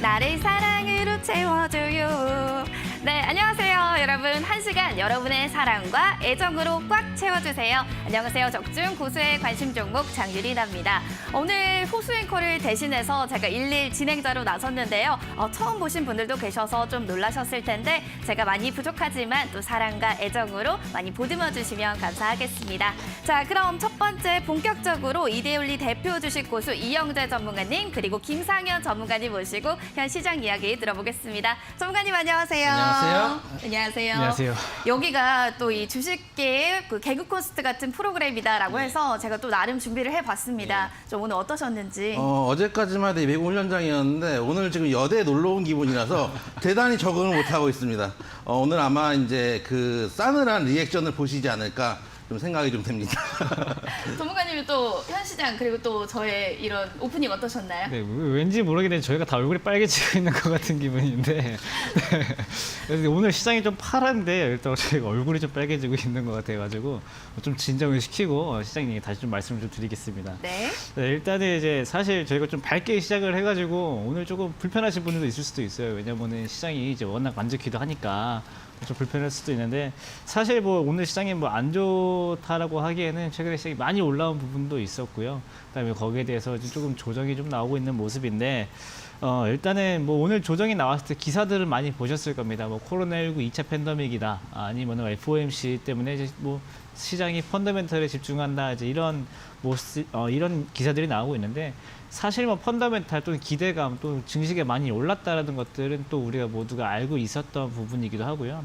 나를 사랑으로 채워줘요. 네, 안녕하세요. 여러분, 1시간 여러분의 사랑과 애정으로 꽉 채워주세요. 안녕하세요. 적중 고수의 관심 종목 장유리나입니다. 오늘 호수 앵커를 대신해서 제가 일일 진행자로 나섰는데요. 처음 보신 분들도 계셔서 좀 놀라셨을 텐데 제가 많이 부족하지만 또 사랑과 애정으로 많이 보듬어 주시면 감사하겠습니다. 자, 그럼 첫 번째 본격적으로 이데올리 대표 주식 고수 이영재 전문가님 그리고 김상현 전문가님 모시고 현 시장 이야기 들어보겠습니다. 전문가님 안녕하세요. 안녕하세요. 안녕하세요. 안녕하세요. 여기가 또 이 주식계의 그 개그 콘서트 같은 프로그램이다라고 해서 제가 또 나름 준비를 해봤습니다. 좀 오늘 어떠셨는지. 어제까지만 해도 외국 훈련장이었는데 오늘 지금 여대에 놀러 온 기분이라서 대단히 적응을 못하고 있습니다. 오늘 아마 이제 그 싸늘한 리액션을 보시지 않을까 좀 생각이 좀 됩니다. 전문가님이 또 현 시장 그리고 또 저의 이런 오프닝 어떠셨나요? 네, 왠지 모르겠는데 저희가 다 얼굴이 빨개지고 있는 것 같은 기분인데 네. 그래서 오늘 시장이 좀 파란데 일단 저희가 얼굴이 좀 빨개지고 있는 것 같아가지고 좀 진정을 시키고 시장님 다시 좀 말씀을 좀 드리겠습니다. 네. 네, 일단은 이제 사실 저희가 좀 밝게 시작을 해가지고 오늘 조금 불편하신 분들도 있을 수도 있어요. 왜냐면은 시장이 이제 워낙 안 좋기도 하니까 좀 불편할 수도 있는데 사실 뭐 오늘 시장이 뭐 안 좋다라고 하기에는 최근에 시장이 많이 올라온 부분도 있었고요. 그다음에 거기에 대해서 조금 조정이 좀 나오고 있는 모습인데 일단은 뭐 오늘 조정이 나왔을 때 기사들을 많이 보셨을 겁니다. 뭐 코로나19 2차 팬데믹이다, 아니면 FOMC 때문에 이제 뭐 시장이 펀더멘털에 집중한다, 이제 이런 이런 기사들이 나오고 있는데 사실 뭐 펀더멘탈 또는 기대감 또 증시가 많이 올랐다라는 것들은 또 우리가 모두가 알고 있었던 부분이기도 하고요.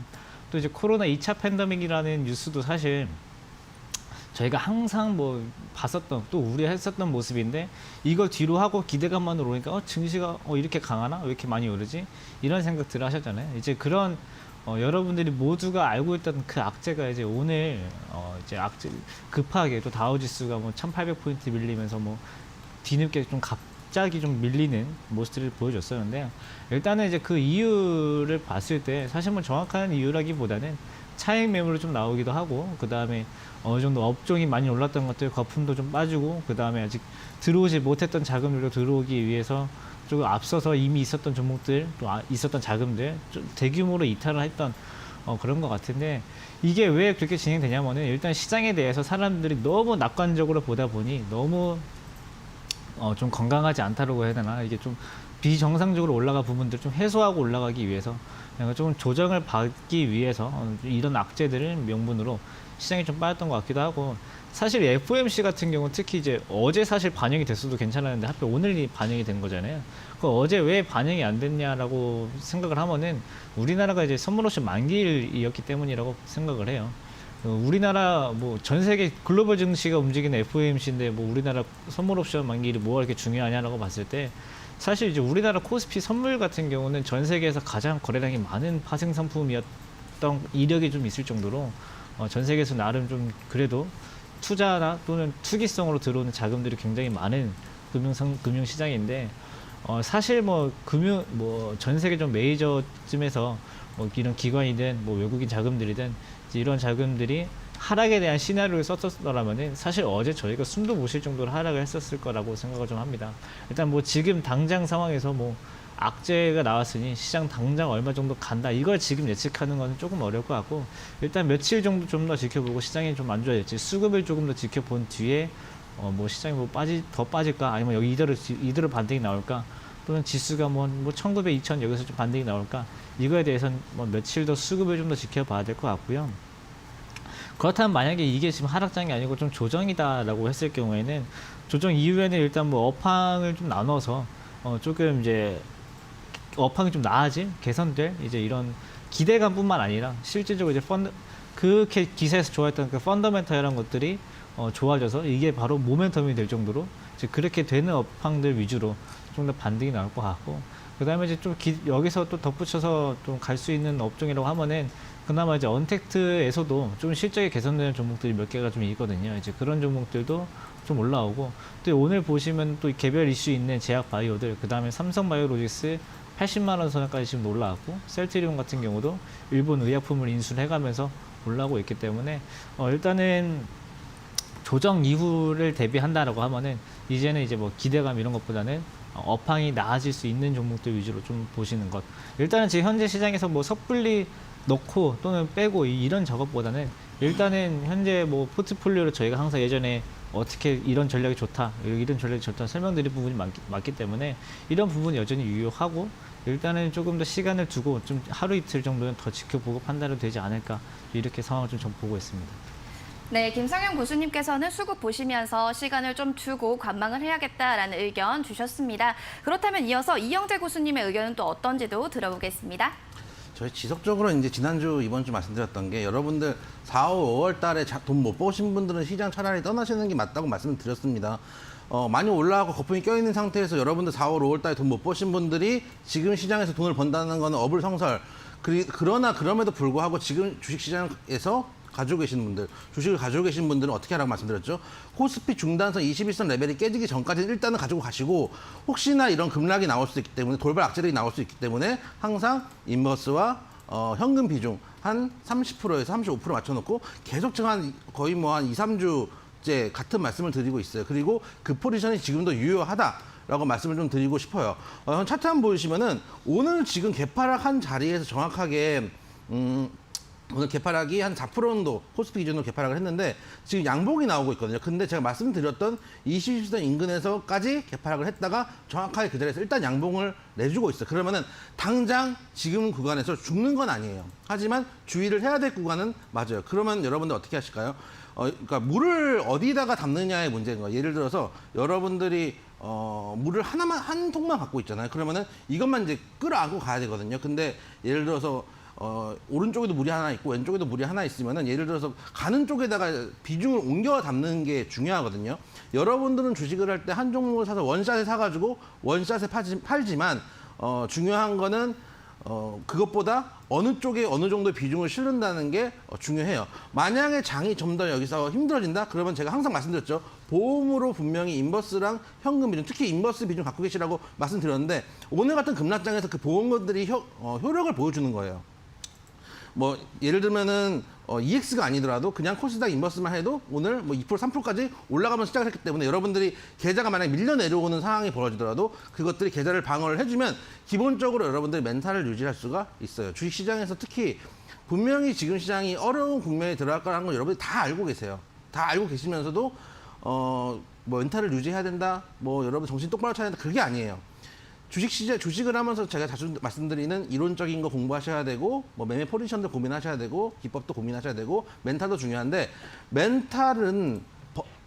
또 이제 코로나 2차 팬데믹이라는 뉴스도 사실 저희가 항상 뭐 봤었던 또 우려했었던 모습인데 이걸 뒤로 하고 기대감만으로 오니까 증시가 이렇게 강하나 왜 이렇게 많이 오르지 이런 생각들을 하셨잖아요. 이제 그런 여러분들이 모두가 알고 있던 그 악재가 이제 오늘 이제 악재 급하게 또 다우지수가 뭐 1,800포인트 밀리면서 뭐 뒤늦게 좀 갑자기 좀 밀리는 모습들을 보여줬었는데 일단은 이제 그 이유를 봤을 때 사실 뭐 정확한 이유라기보다는 차익 매물이 좀 나오기도 하고 그 다음에 어느 정도 업종이 많이 올랐던 것들 거품도 좀 빠지고 그 다음에 아직 들어오지 못했던 자금들도 들어오기 위해서 조금 앞서서 이미 있었던 종목들 또 있었던 자금들 좀 대규모로 이탈을 했던 그런 것 같은데 이게 왜 그렇게 진행되냐면은 일단 시장에 대해서 사람들이 너무 낙관적으로 보다 보니 너무 좀 건강하지 않다라고 해야 되나 이게 좀 비정상적으로 올라간 부분들 좀 해소하고 올라가기 위해서 좀 조정을 받기 위해서 이런 악재들을 명분으로 시장이 좀 빠졌던 것 같기도 하고 사실 FOMC 같은 경우 특히 이제 어제 사실 반영이 됐어도 괜찮았는데 하필 오늘이 반영이 된 거잖아요. 그 어제 왜 반영이 안 됐냐라고 생각을 하면은 우리나라가 이제 선물 옵션 만기일이었기 때문이라고 생각을 해요. 우리나라 뭐 전 세계 글로벌 증시가 움직이는 FOMC인데 뭐 우리나라 선물 옵션 만기일이 뭐가 이렇게 중요하냐라고 봤을 때 사실 이제 우리나라 코스피 선물 같은 경우는 전 세계에서 가장 거래량이 많은 파생 상품이었던 이력이 좀 있을 정도로 전 세계에서 나름 좀 그래도 투자나 또는 투기성으로 들어오는 자금들이 굉장히 많은 금융 시장인데 사실 뭐 전 세계 좀 메이저쯤에서 뭐 이런 기관이든 뭐 외국인 자금들이든 이런 자금들이 하락에 대한 시나리오를 썼었더라면은 사실 어제 저희가 숨도 못 쉴 정도로 하락을 했었을 거라고 생각을 좀 합니다. 일단 뭐 지금 당장 상황에서 뭐 악재가 나왔으니 시장 당장 얼마 정도 간다 이걸 지금 예측하는 것은 조금 어려울 것 같고 일단 며칠 정도 좀 더 지켜보고 시장이 좀 안 좋아질지 수급을 조금 더 지켜본 뒤에 뭐 시장이 뭐 더 빠질까 아니면 여기 이대로 반등이 나올까 또는 지수가 뭐 1900, 2000 여기서 좀 반등이 나올까 이거에 대해서는 뭐 며칠 더 수급을 좀 더 지켜봐야 될 것 같고요. 그렇다면 만약에 이게 지금 하락장이 아니고 좀 조정이다라고 했을 경우에는 조정 이후에는 일단 뭐 업황을 좀 나눠서 조금 이제 업황이 좀 나아질 개선될 이제 이런 기대감뿐만 아니라 실질적으로 이제 그렇게 기사에서 좋아했던 그 펀더멘털이라는 것들이 좋아져서 이게 바로 모멘텀이 될 정도로 이제 그렇게 되는 업황들 위주로 좀 더 반등이 나올 것 같고 그 다음에 이제 좀 여기서 또 덧붙여서 좀 갈 수 있는 업종이라고 하면은 그나마 이제 언택트에서도 좀 실적이 개선되는 종목들이 몇 개가 좀 있거든요. 이제 그런 종목들도 좀 올라오고 또 오늘 보시면 또 개별 이슈 있는 제약 바이오들 그 다음에 삼성바이오로직스 80만 원 선까지 지금 올라왔고 셀트리온 같은 경우도 일본 의약품을 인수를 해가면서 올라오고 있기 때문에 일단은 조정 이후를 대비한다라고 하면은 이제는 이제 뭐 기대감 이런 것보다는 업황이 나아질 수 있는 종목들 위주로 좀 보시는 것. 일단은 지금 현재 시장에서 뭐 섣불리 넣고 또는 빼고 이런 작업보다는 일단은 현재 뭐 포트폴리오로 저희가 항상 예전에 어떻게 이런 전략이 좋다, 이런 전략이 좋다 설명드릴 부분이 많기 때문에 이런 부분 여전히 유효하고 일단은 조금 더 시간을 두고 좀 하루 이틀 정도는 더 지켜보고 판단이 되지 않을까 이렇게 상황을 좀 보고 있습니다. 네, 김성현 고수님께서는 수급 보시면서 시간을 좀 두고 관망을 해야겠다라는 의견 주셨습니다. 그렇다면 이어서 이영재 고수님의 의견은 또 어떤지도 들어보겠습니다. 저희 지속적으로 이제 지난주, 이번 주 말씀드렸던 게 여러분들 4, 5월 달에 돈 못 버신 분들은 시장 차라리 떠나시는 게 맞다고 말씀을 드렸습니다. 많이 올라가고 거품이 껴있는 상태에서 여러분들 4월, 5월 달에 돈 못 버신 분들이 지금 시장에서 돈을 번다는 거는 어불성설. 그러나 그럼에도 불구하고 지금 주식시장에서 가지고 계신 분들, 주식을 가지고 계신 분들은 어떻게 하라고 말씀드렸죠? 코스피 중단선 21선 레벨이 깨지기 전까지는 일단은 가지고 가시고 혹시나 이런 급락이 나올 수 있기 때문에 돌발 악재들이 나올 수 있기 때문에 항상 인버스와 현금 비중 한 30%에서 35% 맞춰놓고 계속 지금 거의 뭐 한 2, 3주째 같은 말씀을 드리고 있어요. 그리고 그 포지션이 지금도 유효하다라고 말씀을 좀 드리고 싶어요. 차트 한번 보시면은 오늘 지금 개파락한 자리에서 정확하게 오늘 개파락이 한 4% 정도 코스피 기준으로 개파락을 했는데 지금 양봉이 나오고 있거든요. 근데 제가 말씀드렸던 20일선 인근에서까지 개파락을 했다가 정확하게 그 자리에서 일단 양봉을 내주고 있어요. 그러면은 당장 지금 구간에서 죽는 건 아니에요. 하지만 주의를 해야 될 구간은 맞아요. 그러면 여러분들 어떻게 하실까요? 그러니까 물을 어디다가 담느냐의 문제인 거예요. 예를 들어서 여러분들이 물을 한 통만 갖고 있잖아요. 그러면은 이것만 이제 끌어안고 가야 되거든요. 근데 예를 들어서 오른쪽에도 물이 하나 있고 왼쪽에도 물이 하나 있으면은 예를 들어서 가는 쪽에다가 비중을 옮겨 담는 게 중요하거든요. 여러분들은 주식을 할 때 한 종목을 사서 원샷에 사가지고 원샷에 팔지만 중요한 거는 그것보다 어느 쪽에 어느 정도의 비중을 실른다는 게 중요해요. 만약에 장이 좀 더 여기서 힘들어진다? 그러면 제가 항상 말씀드렸죠. 보험으로 분명히 인버스랑 현금 비중, 특히 인버스 비중 갖고 계시라고 말씀드렸는데 오늘 같은 급락장에서 그 보험들이 효력을 보여주는 거예요. 뭐 예를 들면은 EX가 아니더라도 그냥 코스닥 인버스만 해도 오늘 뭐 2% 3%까지 올라가면서 시작을 했기 때문에 여러분들이 계좌가 만약 밀려 내려오는 상황이 벌어지더라도 그것들이 계좌를 방어를 해주면 기본적으로 여러분들이 멘탈을 유지할 수가 있어요. 주식시장에서 특히 분명히 지금 시장이 어려운 국면에 들어갈 거라는 걸 여러분들이 다 알고 계세요. 다 알고 계시면서도 뭐 멘탈을 유지해야 된다, 뭐 여러분 정신 똑바로 차려야 된다, 그게 아니에요. 주식을 하면서 제가 자주 말씀드리는 이론적인 거 공부하셔야 되고, 뭐 매매 포지션도 고민하셔야 되고, 기법도 고민하셔야 되고, 멘탈도 중요한데, 멘탈은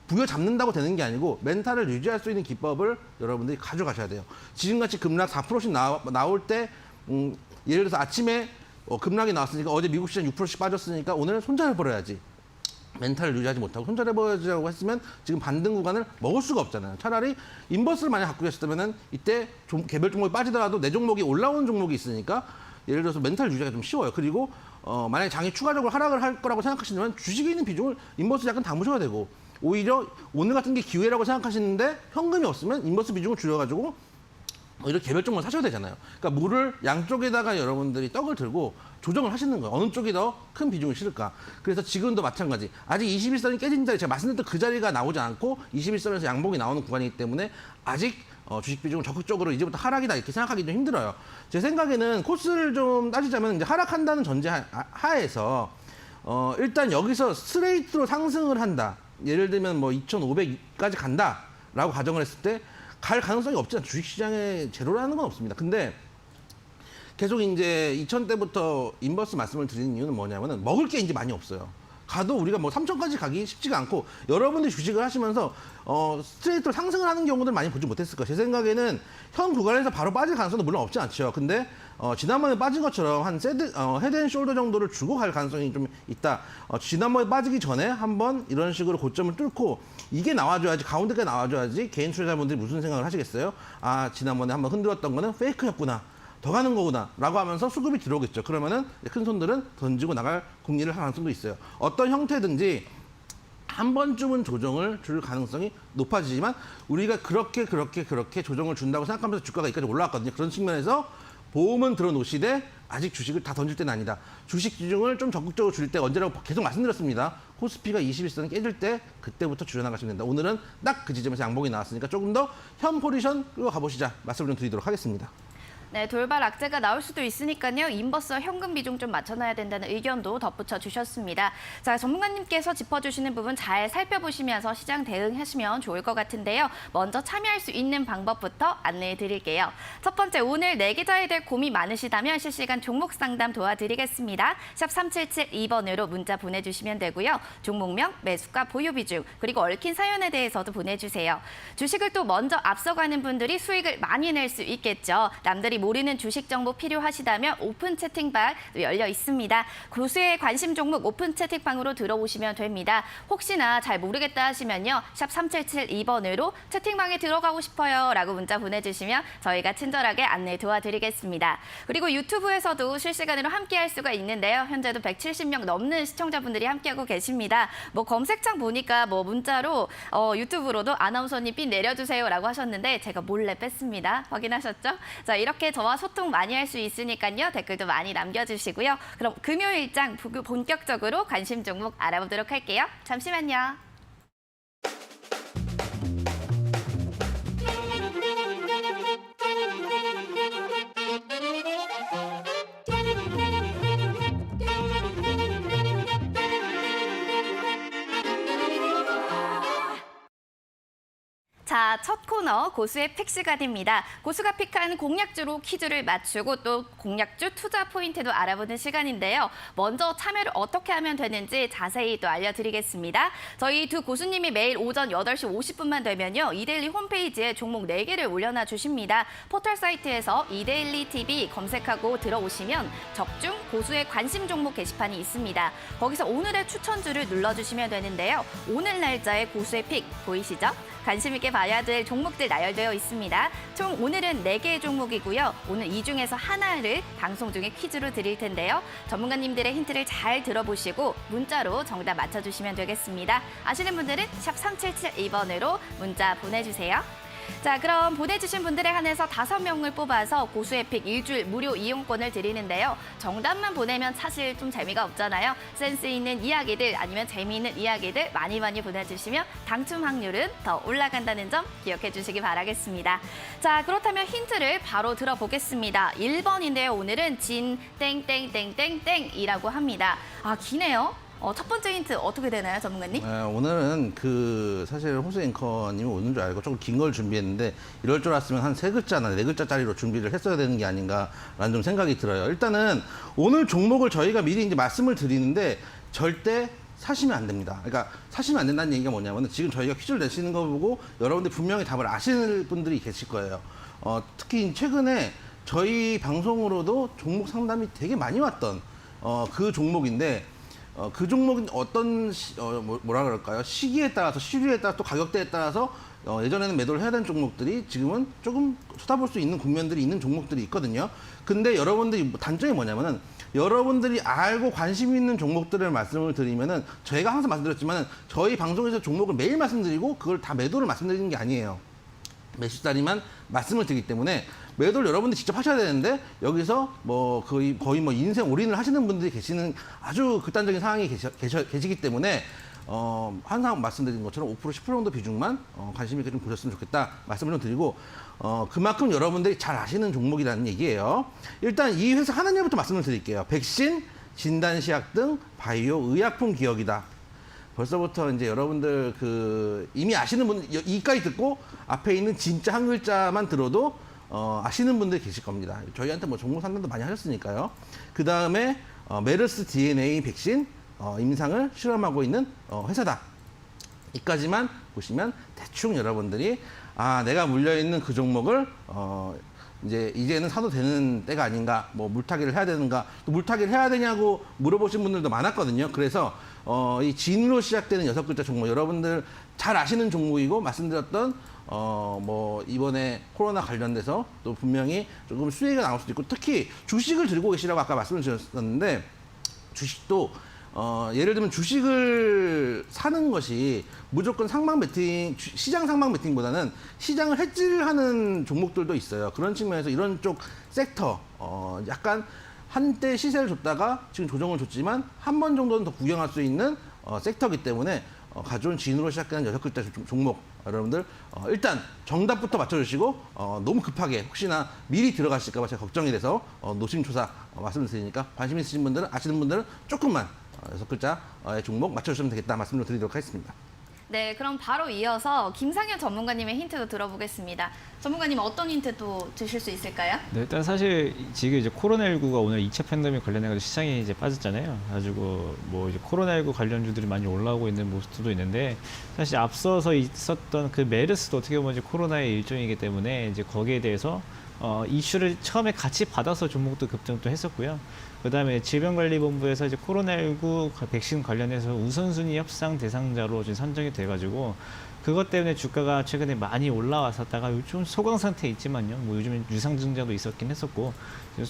부여잡는다고 되는 게 아니고, 멘탈을 유지할 수 있는 기법을 여러분들이 가져가셔야 돼요. 지금같이 급락 4%씩 나올 때, 예를 들어서 아침에 급락이 나왔으니까 어제 미국 시장 6%씩 빠졌으니까 오늘은 손절해 버려야지. 멘탈을 유지하지 못하고 손절해버리자고 했으면 지금 반등 구간을 먹을 수가 없잖아요. 차라리 인버스를 만약 갖고 계셨다면 이때 개별 종목이 빠지더라도 내 종목이 올라오는 종목이 있으니까 예를 들어서 멘탈 유지가 좀 쉬워요. 그리고 만약에 장이 추가적으로 하락을 할 거라고 생각하시면 주식에 있는 비중을 인버스 약간 담으셔야 되고 오히려 오늘 같은 게 기회라고 생각하시는데 현금이 없으면 인버스 비중을 줄여가지고 오히려 개별 종목을 사셔야 되잖아요. 그러니까 물을 양쪽에다가 여러분들이 떡을 들고 조정을 하시는 거예요. 어느 쪽이 더 큰 비중을 실을까. 그래서 지금도 마찬가지. 아직 21선이 깨진 자리, 제가 말씀드렸던 그 자리가 나오지 않고 21선에서 양봉이 나오는 구간이기 때문에 아직 주식 비중을 적극적으로 이제부터 하락이다 이렇게 생각하기 좀 힘들어요. 제 생각에는 코스를 좀 따지자면 이제 하락한다는 전제 하에서 일단 여기서 스트레이트로 상승을 한다. 예를 들면 뭐 2,500까지 간다라고 가정을 했을 때 갈 가능성이 없지 않죠. 주식시장에 제로라는 건 없습니다. 근데 계속 이제 2000대부터 인버스 말씀을 드리는 이유는 뭐냐면은 먹을 게 이제 많이 없어요. 가도 우리가 뭐 3천까지 가기 쉽지가 않고 여러분들이 주식을 하시면서 스트레이트로 상승을 하는 경우들 많이 보지 못했을 거예요. 제 생각에는 현 구간에서 바로 빠질 가능성도 물론 없지 않죠. 근데 지난번에 빠진 것처럼 한 헤드앤숄더 정도를 주고 갈 가능성이 좀 있다. 지난번에 빠지기 전에 한번 이런 식으로 고점을 뚫고 이게 나와줘야지, 가운데가 나와줘야지 개인 투자자분들이 무슨 생각을 하시겠어요? 아, 지난번에 한번 흔들었던 거는 페이크였구나. 더 가는 거구나 라고 하면서 수급이 들어오겠죠. 그러면은 큰 손들은 던지고 나갈 궁리를 할 가능성도 있어요. 어떤 형태든지 한 번쯤은 조정을 줄 가능성이 높아지지만 우리가 그렇게 조정을 준다고 생각하면서 주가가 여기까지 올라왔거든요. 그런 측면에서 보험은 들어놓으시되 아직 주식을 다 던질 때는 아니다. 주식 비중을 좀 적극적으로 줄일 때 언제라고 계속 말씀드렸습니다. 코스피가 21선 깨질 때 그때부터 줄여나가시면 된다. 오늘은 딱 그 지점에서 양봉이 나왔으니까 조금 더 현 포지션 끌고 가보시자 말씀을 좀 드리도록 하겠습니다. 네, 돌발 악재가 나올 수도 있으니까요. 인버스와 현금 비중 좀 맞춰놔야 된다는 의견도 덧붙여 주셨습니다. 자, 전문가님께서 짚어주시는 부분 잘 살펴보시면서 시장 대응하시면 좋을 것 같은데요. 먼저 참여할 수 있는 방법부터 안내해 드릴게요. 첫 번째, 오늘 내계좌에 대해 고민 많으시다면 실시간 종목 상담 도와드리겠습니다. 샵 3772번으로 문자 보내주시면 되고요. 종목명, 매수가, 보유 비중, 그리고 얽힌 사연에 대해서도 보내주세요. 주식을 또 먼저 앞서가는 분들이 수익을 많이 낼 수 있겠죠. 남들이 모르는 주식 정보 필요하시다면 오픈 채팅방 열려 있습니다. 고수의 관심 종목 오픈 채팅방으로 들어오시면 됩니다. 혹시나 잘 모르겠다 하시면요. 샵 3772번으로 채팅방에 들어가고 싶어요 라고 문자 보내주시면 저희가 친절하게 안내 도와드리겠습니다. 그리고 유튜브에서도 실시간으로 함께할 수가 있는데요. 현재도 170명 넘는 시청자분들이 함께하고 계십니다. 뭐 검색창 보니까 뭐 문자로 유튜브로도 아나운서님 핀 내려주세요 라고 하셨는데 제가 몰래 뺐습니다. 확인하셨죠? 자, 이렇게 저와 소통 많이 할 수 있으니까요. 댓글도 많이 남겨주시고요. 그럼 금요일장 본격적으로 관심 종목 알아보도록 할게요. 잠시만요. 자, 첫 코너 고수의 픽 시간입니다. 고수가 픽한 공략주로 퀴즈를 맞추고 또 공략주 투자 포인트도 알아보는 시간인데요. 먼저 참여를 어떻게 하면 되는지 자세히 또 알려드리겠습니다. 저희 두 고수님이 매일 오전 8시 50분만 되면요. 이데일리 홈페이지에 종목 4개를 올려놔 주십니다. 포털 사이트에서 이데일리 TV 검색하고 들어오시면 적중 고수의 관심 종목 게시판이 있습니다. 거기서 오늘의 추천주를 눌러주시면 되는데요. 오늘 날짜의 고수의 픽 보이시죠? 관심 있게 봐야 될 종목들 나열되어 있습니다. 총 오늘은 4개의 종목이고요. 오늘 이 중에서 하나를 방송 중에 퀴즈로 드릴 텐데요. 전문가님들의 힌트를 잘 들어보시고 문자로 정답 맞춰주시면 되겠습니다. 아시는 분들은 샵 3772번으로 문자 보내주세요. 자, 그럼 보내주신 분들에 한해서 5명을 뽑아서 고수의 픽 일주일 무료 이용권을 드리는데요. 정답만 보내면 사실 좀 재미가 없잖아요. 센스 있는 이야기들 아니면 재미있는 이야기들 많이 보내주시면 당첨 확률은 더 올라간다는 점 기억해 주시기 바라겠습니다. 자, 그렇다면 힌트를 바로 들어보겠습니다. 1번인데요. 오늘은 진 땡땡땡땡땡이라고 합니다. 아, 기네요. 첫 번째 힌트 어떻게 되나요, 전문가님? 오늘은 사실 호수 앵커님이 오는 줄 알고 조금 긴 걸 준비했는데 이럴 줄 알았으면 한 3글자나 4글자짜리로 준비를 했어야 되는 게 아닌가라는 좀 생각이 들어요. 일단은 오늘 종목을 저희가 미리 이제 말씀을 드리는데 절대 사시면 안 됩니다. 그러니까 사시면 안 된다는 얘기가 뭐냐면 지금 저희가 퀴즈를 내시는 거 보고 여러분들 분명히 답을 아시는 분들이 계실 거예요. 특히 최근에 저희 방송으로도 종목 상담이 되게 많이 왔던 그 종목인데 그 종목은 어떤 뭐라 그럴까요? 시기에 따라서 시류에 따라 또 가격대에 따라서 예전에는 매도를 해야 되는 종목들이 지금은 조금 쏟아볼 수 있는 국면들이 있는 종목들이 있거든요. 근데 여러분들이 단점이 뭐냐면은 여러분들이 알고 관심 있는 종목들을 말씀을 드리면은 저희가 항상 말씀드렸지만 저희 방송에서 종목을 매일 말씀드리고 그걸 다 매도를 말씀드리는 게 아니에요. 매수자리만 말씀을 드리기 때문에 매도를 여러분들이 직접 하셔야 되는데 여기서 뭐 거의 뭐 인생 올인을 하시는 분들이 계시는 아주 극단적인 상황이 계시기 때문에 항상 말씀드린 것처럼 5% 10% 정도 비중만 관심 있게 좀 보셨으면 좋겠다 말씀을 좀 드리고 그만큼 여러분들이 잘 아시는 종목이라는 얘기예요. 일단 이 회사 하는 일부터 말씀을 드릴게요. 백신, 진단시약 등 바이오 의약품 기업이다. 벌써부터 이제 여러분들 이미 아시는 분 이까지 듣고 앞에 있는 진짜 한 글자만 들어도 아시는 분들 계실 겁니다. 저희한테 뭐 종목 상담도 많이 하셨으니까요. 그 다음에 메르스 DNA 백신 임상을 실험하고 있는 회사다. 이까지만 보시면 대충 여러분들이 내가 물려 있는 그 종목을 이제는 사도 되는 때가 아닌가, 뭐 물타기를 해야 되는가, 또 물타기를 해야 되냐고 물어보신 분들도 많았거든요. 그래서 이 진으로 시작되는 6글자 종목 여러분들 잘 아시는 종목이고 말씀드렸던 뭐 이번에 코로나 관련돼서 또 분명히 조금 수혜가 나올 수도 있고 특히 주식을 들고 계시라고 아까 말씀을 드렸었는데 주식도 예를 들면 주식을 사는 것이 무조건 상방 베팅, 시장 상방 베팅보다는 시장을 해질하는 종목들도 있어요. 그런 측면에서 이런 쪽 섹터, 약간 한때 시세를 줬다가 지금 조정을 줬지만 한 번 정도는 더 구경할 수 있는 섹터이기 때문에 가져온 진으로 시작하는 6글자 종목 여러분들 일단 정답부터 맞춰주시고 너무 급하게 혹시나 미리 들어가실까 봐 제가 걱정이 돼서 노심초사 말씀드리니까 관심 있으신 분들은 아시는 분들은 조금만 6글자의 종목 맞춰주시면 되겠다 말씀을 드리도록 하겠습니다. 네, 그럼 바로 이어서 김상현 전문가님의 힌트도 들어보겠습니다. 전문가님 어떤 힌트 또 주실 수 있을까요? 네, 일단 사실 지금 이제 코로나19가 오늘 2차 팬데믹 관련해가지고 시장이 이제 빠졌잖아요. 가지고 뭐 이제 코로나19 관련주들이 많이 올라오고 있는 모습도 있는데 사실 앞서서 있었던 그 메르스도 어떻게 보면 이제 코로나의 일종이기 때문에 이제 거기에 대해서 이슈를 처음에 같이 받아서 종목도 급등도 했었고요. 그다음에 질병관리본부에서 이제 코로나19 백신 관련해서 우선순위 협상 대상자로 지금 선정이 돼가지고 그것 때문에 주가가 최근에 많이 올라왔었다가 요즘 소강 상태에 있지만요. 뭐 요즘 유상증자도 있었긴 했었고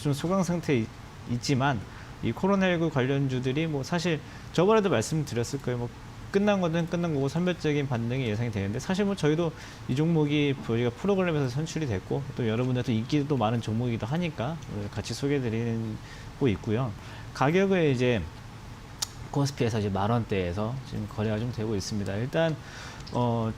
좀 소강 상태에 있지만 이 코로나19 관련주들이 뭐 사실 저번에도 말씀드렸을 거예요. 뭐 끝난 거는 끝난 거고 선별적인 반등이 예상이 되는데 사실 뭐 저희도 이 종목이 저희가 프로그램에서 선출이 됐고 또 여러분들도 인기도 많은 종목이기도 하니까 같이 소개해드리고 있고요. 가격을 이제 코스피에서 이제 10,000원대에서 지금 거래가 좀 되고 있습니다. 일단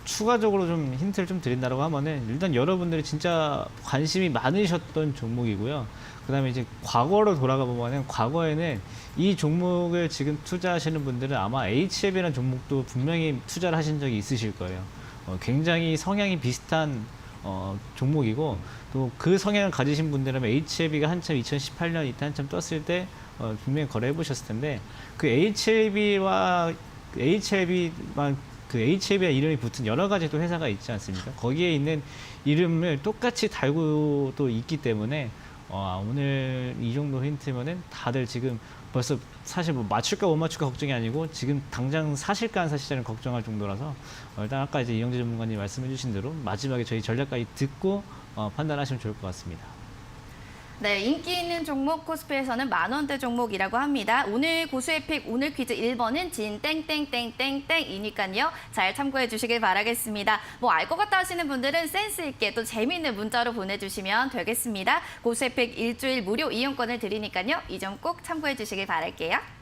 추가적으로 좀 힌트를 좀 드린다고 하면은 일단 여러분들이 진짜 관심이 많으셨던 종목이고요. 그다음에 이제 과거로 돌아가 보면은 과거에는 이 종목을 지금 투자하시는 분들은 아마 HLB라는 종목도 분명히 투자를 하신 적이 있으실 거예요. 굉장히 성향이 비슷한 종목이고 또 그 성향을 가지신 분들이라면 HLB가 한참 2018년 이때 한참 떴을 때 분명히 거래해 보셨을 텐데 그 HLB와 그 HLB와 이름이 붙은 여러 가지 또 회사가 있지 않습니까? 거기에 있는 이름을 똑같이 달고 또 있기 때문에 오늘 이 정도 힌트면은 다들 지금 벌써 사실 뭐 맞출까 못 맞출까 걱정이 아니고 지금 당장 사실까 안 사실까를 걱정할 정도라서 일단 아까 이제 이영재 전문가님 말씀해 주신 대로 마지막에 저희 전략까지 듣고 판단하시면 좋을 것 같습니다. 네, 인기 있는 종목 코스피에서는 10,000원대 종목이라고 합니다. 오늘 고수의 픽 오늘 퀴즈 1번은 진 땡땡땡땡땡이니까요. 잘 참고해 주시길 바라겠습니다. 뭐 알 것 같다 하시는 분들은 센스 있게 또 재미있는 문자로 보내주시면 되겠습니다. 고수의 픽 일주일 무료 이용권을 드리니까요. 이 점 꼭 참고해 주시길 바랄게요.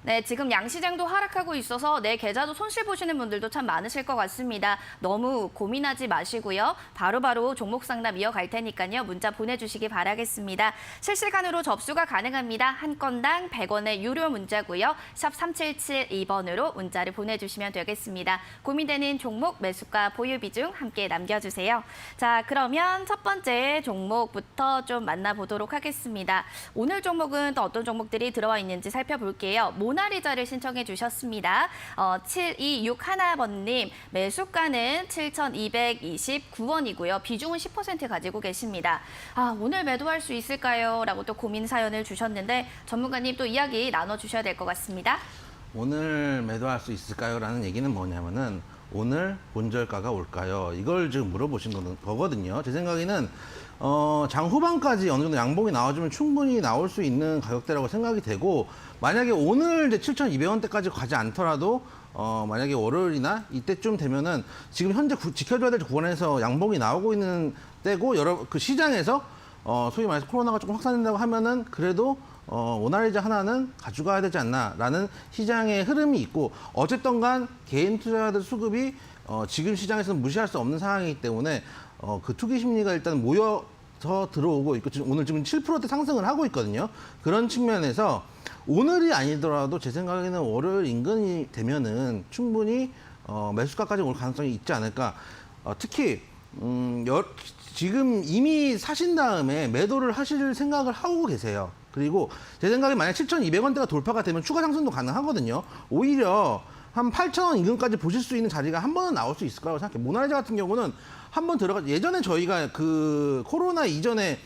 네, 지금 양시장도 하락하고 있어서 내 계좌도 손실 보시는 분들도 참 많으실 것 같습니다. 너무 고민하지 마시고요. 바로바로 종목 상담 이어갈 테니까요. 문자 보내주시기 바라겠습니다. 실시간으로 접수가 가능합니다. 한 건당 100원의 유료 문자고요. 샵 3772번으로 문자를 보내주시면 되겠습니다. 고민되는 종목, 매수가, 보유 비중 함께 남겨주세요. 자, 그러면 첫 번째 종목부터 좀 만나보도록 하겠습니다. 오늘 종목은 또 어떤 종목들이 들어와 있는지 살펴볼게요. 모나리자를 신청해 주셨습니다. 7261번님, 매수가는 7,229원이고요. 비중은 10% 가지고 계십니다. 오늘 매도할 수 있을까요? 라고 또 고민 사연을 주셨는데 전문가님 또 이야기 나눠주셔야 될 것 같습니다. 오늘 매도할 수 있을까요? 라는 얘기는 뭐냐면은 오늘 본절가가 올까요? 이걸 지금 물어보신 거거든요. 제 생각에는 장 후반까지 어느 정도 양봉이 나와주면 충분히 나올 수 있는 가격대라고 생각이 되고 만약에 오늘 이제 7,200원대까지 가지 않더라도 만약에 월요일이나 이때쯤 되면은 지금 현재 지켜줘야 될 구간에서 양봉이 나오고 있는 때고 그 시장에서 소위 말해서 코로나가 조금 확산된다고 하면은 그래도 모나리자 하나는 가져가야 되지 않나라는 시장의 흐름이 있고 어쨌든 간 개인 투자자들 수급이 지금 시장에서는 무시할 수 없는 상황이기 때문에 그 투기 심리가 일단 모여서 들어오고 있고 오늘 지금 7%대 상승을 하고 있거든요. 그런 측면에서 오늘이 아니더라도 제 생각에는 월요일 인근이 되면은 충분히 매수가까지 올 가능성이 있지 않을까. 특히 지금 이미 사신 다음에 매도를 하실 생각을 하고 계세요. 그리고 제 생각에 만약 7,200원대가 돌파가 되면 추가 상승도 가능하거든요. 오히려 한 8,000원 인근까지 보실 수 있는 자리가 한 번은 나올 수 있을 거라고 생각해요. 모나리자 같은 경우는 한 번 들어가 예전에 저희가 그 코로나 이전에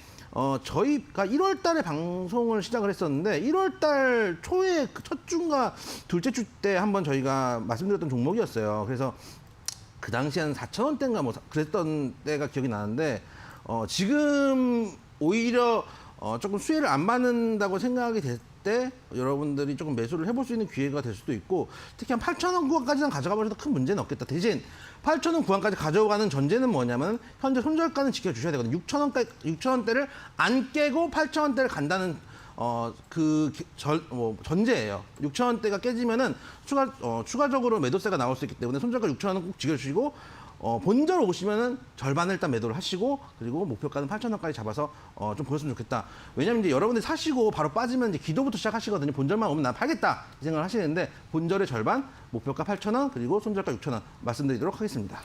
저희가 1월 달에 방송을 시작을 했었는데 1월 달 초에 그첫 주인가 둘째 주 때 한번 저희가 말씀드렸던 종목이었어요. 그래서 그 당시 한 4,000원대인가 뭐 그랬던 때가 기억이 나는데 지금 오히려 조금 수혜를 안 받는다고 생각이 될 때 여러분들이 조금 매수를 해볼 수 있는 기회가 될 수도 있고 특히 한 8,000원 구간까지는 가져가 버려도 큰 문제는 없겠다. 대신 8,000원 구간까지 가져가는 전제는 뭐냐면 현재 손절가는 지켜주셔야 되거든요. 6,000원대를 안 깨고 8,000원대를 간다는 전제예요. 6,000원대가 깨지면은 추가적으로 매도세가 나올 수 있기 때문에 손절가 6,000원은 꼭 지켜주시고 본절 오시면은 절반을 일단 매도를 하시고 그리고 목표가는 8,000원까지 잡아서 좀 보였으면 좋겠다. 왜냐면 이제 여러분들이 사시고 바로 빠지면 이제 기도부터 시작하시거든요. 본절만 오면 난 팔겠다 이 생각을 하시는데 본절의 절반, 목표가 8,000원 그리고 손절가 6,000원 말씀드리도록 하겠습니다.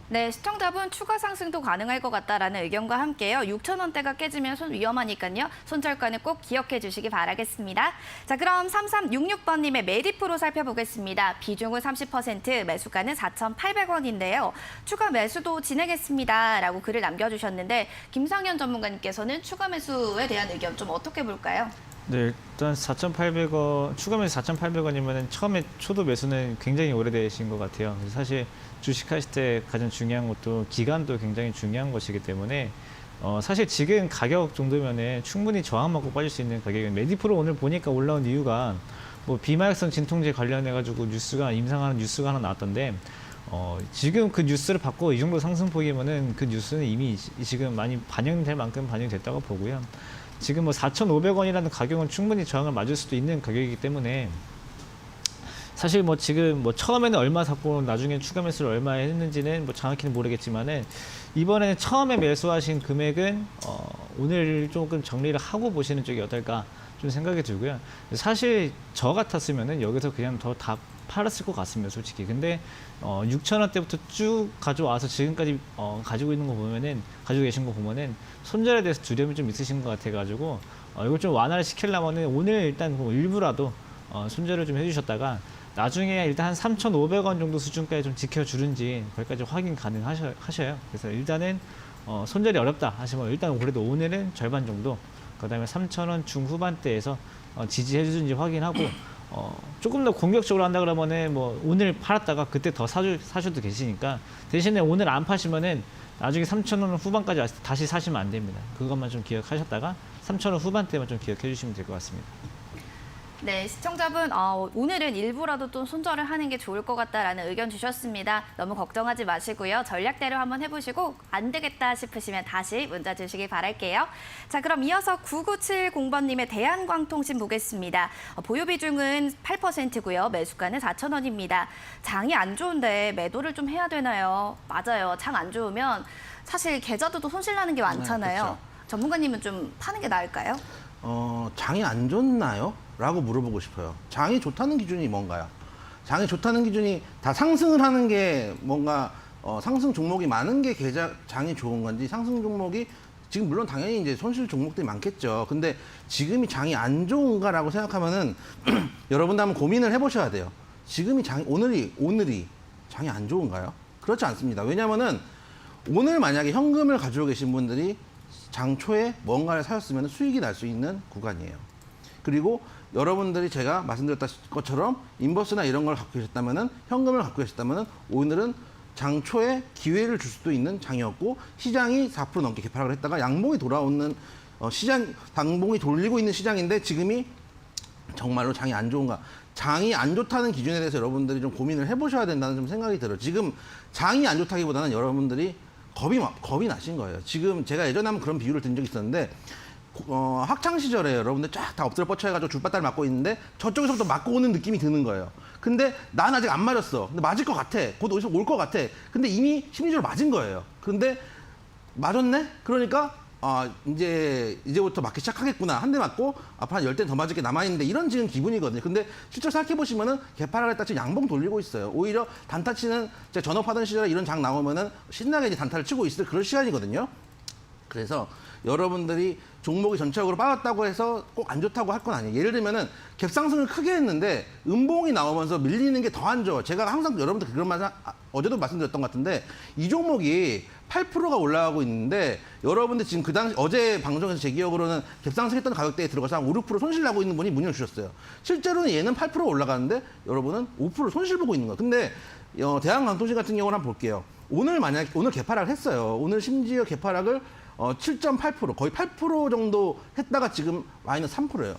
네, 시청자분 추가 상승도 가능할 것 같다라는 의견과 함께요. 6,000원대가 깨지면 위험하니까요. 손절가는 꼭 기억해 주시기 바라겠습니다. 자, 그럼 3366번님의 매디프로 살펴보겠습니다. 비중은 30%, 매수가는 4,800원인데요. 추가 매수도 진행했습니다. 라고 글을 남겨주셨는데 김상현 전문가님께서는 추가 매수에 대한 의견 좀 어떻게 볼까요? 네, 일단 4,800원, 추가 매수 4,800원이면 처음에 초도 매수는 굉장히 오래되신 것 같아요. 그래서 사실 주식하실 때 가장 중요한 것도 기간도 굉장히 중요한 것이기 때문에 사실 지금 가격 정도면은 충분히 저항 맞고 빠질 수 있는 가격은 메디프로 오늘 보니까 올라온 이유가 뭐 비마약성 진통제 관련해가지고 임상하는 뉴스가 하나 나왔던데 지금 그 뉴스를 받고 이 정도 상승폭이면은 그 뉴스는 이미 지금 많이 반영될 만큼 반영됐다고 보고요. 지금 뭐 4,500원이라는 가격은 충분히 저항을 맞을 수도 있는 가격이기 때문에 사실 뭐 지금 뭐 처음에는 얼마 샀고 나중에 추가 매수를 얼마 했는지는 뭐 정확히는 모르겠지만은 이번에는 처음에 매수하신 금액은 오늘 조금 정리를 하고 보시는 쪽이 어떨까 좀 생각이 들고요. 사실 저 같았으면은 여기서 그냥 더 다 팔았을 것 같습니다, 솔직히. 근데 6,000원대부터 쭉 가져와서 지금까지 가지고 있는 거 보면은 가지고 계신 거 보면은 손절에 대해서 두려움이 좀 있으신 것 같아가지고 이걸 좀 완화를 시키려면은 오늘 일단 뭐 일부라도 손절을 좀 해주셨다가 나중에 일단 한 3,500원 정도 수준까지 좀 지켜주는지 거기까지 확인 가능하셔요. 그래서 일단은 손절이 어렵다 하시면 일단 그래도 오늘은 절반 정도 그다음에 3,000원 중후반대에서 지지해주는지 확인하고 조금 더 공격적으로 한다 그러면은 뭐 오늘 팔았다가 그때 더 사셔도 계시니까 대신에 오늘 안 파시면은 나중에 3,000원 후반까지 왔을 때 다시 사시면 안 됩니다. 그것만 좀 기억하셨다가 3,000원 후반대만 좀 기억해 주시면 될 것 같습니다. 네, 시청자분 오늘은 일부라도 또 손절을 하는 게 좋을 것 같다라는 의견 주셨습니다. 너무 걱정하지 마시고요. 전략대로 한번 해보시고 안 되겠다 싶으시면 다시 문자 주시기 바랄게요. 자, 그럼 이어서 9970번님의 대한광통신 보겠습니다. 보유 비중은 8%고요. 매수가는 4,000원입니다. 장이 안 좋은데 매도를 좀 해야 되나요? 맞아요. 장 안 좋으면 사실 계좌도 손실 나는 게 많잖아요. 그렇죠. 전문가님은 좀 파는 게 나을까요? 장이 안 좋나요? 라고 물어보고 싶어요. 장이 좋다는 기준이 뭔가요? 장이 좋다는 기준이 다 상승을 하는 게 뭔가 상승 종목이 많은 게 장이 좋은 건지 상승 종목이 지금 물론 당연히 이제 손실 종목들이 많겠죠. 근데 지금이 장이 안 좋은가라고 생각하면은 여러분들 한번 고민을 해보셔야 돼요. 지금이 오늘이 장이 안 좋은가요? 그렇지 않습니다. 왜냐면은 오늘 만약에 현금을 가지고 계신 분들이 장 초에 뭔가를 사셨으면 수익이 날 수 있는 구간이에요. 그리고 여러분들이 제가 말씀드렸던 것처럼 인버스나 이런 걸 갖고 계셨다면은 현금을 갖고 계셨다면은 오늘은 장 초에 기회를 줄 수도 있는 장이었고 시장이 4% 넘게 개파락을 했다가 양봉이 돌아오는 양봉이 돌리고 있는 시장인데 지금이 정말로 장이 안 좋은가? 장이 안 좋다는 기준에 대해서 여러분들이 좀 고민을 해보셔야 된다는 좀 생각이 들어요. 지금 장이 안 좋다기보다는 여러분들이 겁이 나신 거예요. 지금 제가 예전에 한번 그런 비유를 든 적이 있었는데 학창 시절에 여러분들 쫙 다 엎드려 뻗쳐 해가지고 줄바닥을 맞고 있는데 저쪽에서부터 맞고 오는 느낌이 드는 거예요. 근데 난 아직 안 맞았어. 근데 맞을 것 같아. 곧 어디서 올 것 같아. 근데 이미 심리적으로 맞은 거예요. 근데 맞았네? 그러니까 이제부터 맞기 시작하겠구나. 한 대 맞고 앞으로 한 10대 더 맞을 게 남아있는데 이런 지금 기분이거든요. 근데 실제로 생각해보시면은 개파락을 했다 지금 양봉 돌리고 있어요. 오히려 단타 치는 제가 전업하던 시절에 이런 장 나오면은 신나게 이제 단타를 치고 있을 그런 시간이거든요. 그래서 여러분들이 종목이 전체적으로 빠졌다고 해서 꼭 안 좋다고 할 건 아니에요. 예를 들면은 갭상승을 크게 했는데 음봉이 나오면서 밀리는 게 더 안 좋아. 제가 항상 여러분들 그런 말 어제도 말씀드렸던 것 같은데 이 종목이 8%가 올라가고 있는데 여러분들 지금 그 당시 어제 방송에서 제 기억으로는 갭상승했던 가격대에 들어가서 한 5, 6% 손실 나고 있는 분이 문의를 주셨어요. 실제로는 얘는 8% 올라가는데 여러분은 5% 손실 보고 있는 거예요. 근데 대한강통신 같은 경우는 한번 볼게요. 오늘 개파락을 했어요. 오늘 심지어 개파락을 7.8% 거의 8% 정도 했다가 지금 마이너스 3%예요.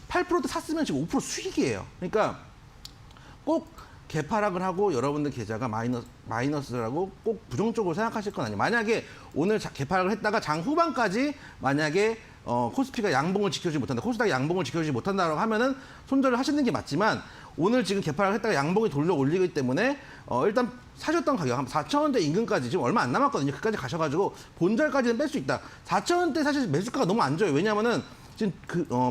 8%도 샀으면 지금 5% 수익이에요. 그러니까 꼭 개파락을 하고 여러분들 계좌가 마이너스라고 꼭 부정적으로 생각하실 건 아니에요. 만약에 오늘 개파락을 했다가 장 후반까지 만약에 코스피가 양봉을 지켜주지 못한다, 코스닥이 양봉을 지켜주지 못한다고 하면은 손절을 하시는 게 맞지만 오늘 지금 개파락을 했다가 양봉이 돌려 올리기 때문에 일단 사셨던 가격 한 4,000원대 인근까지 지금 얼마 안 남았거든요. 그까지 가셔가지고 본절까지는 뺄 수 있다. 4,000원대 사실 매수가가 너무 안 좋아요. 왜냐하면은 지금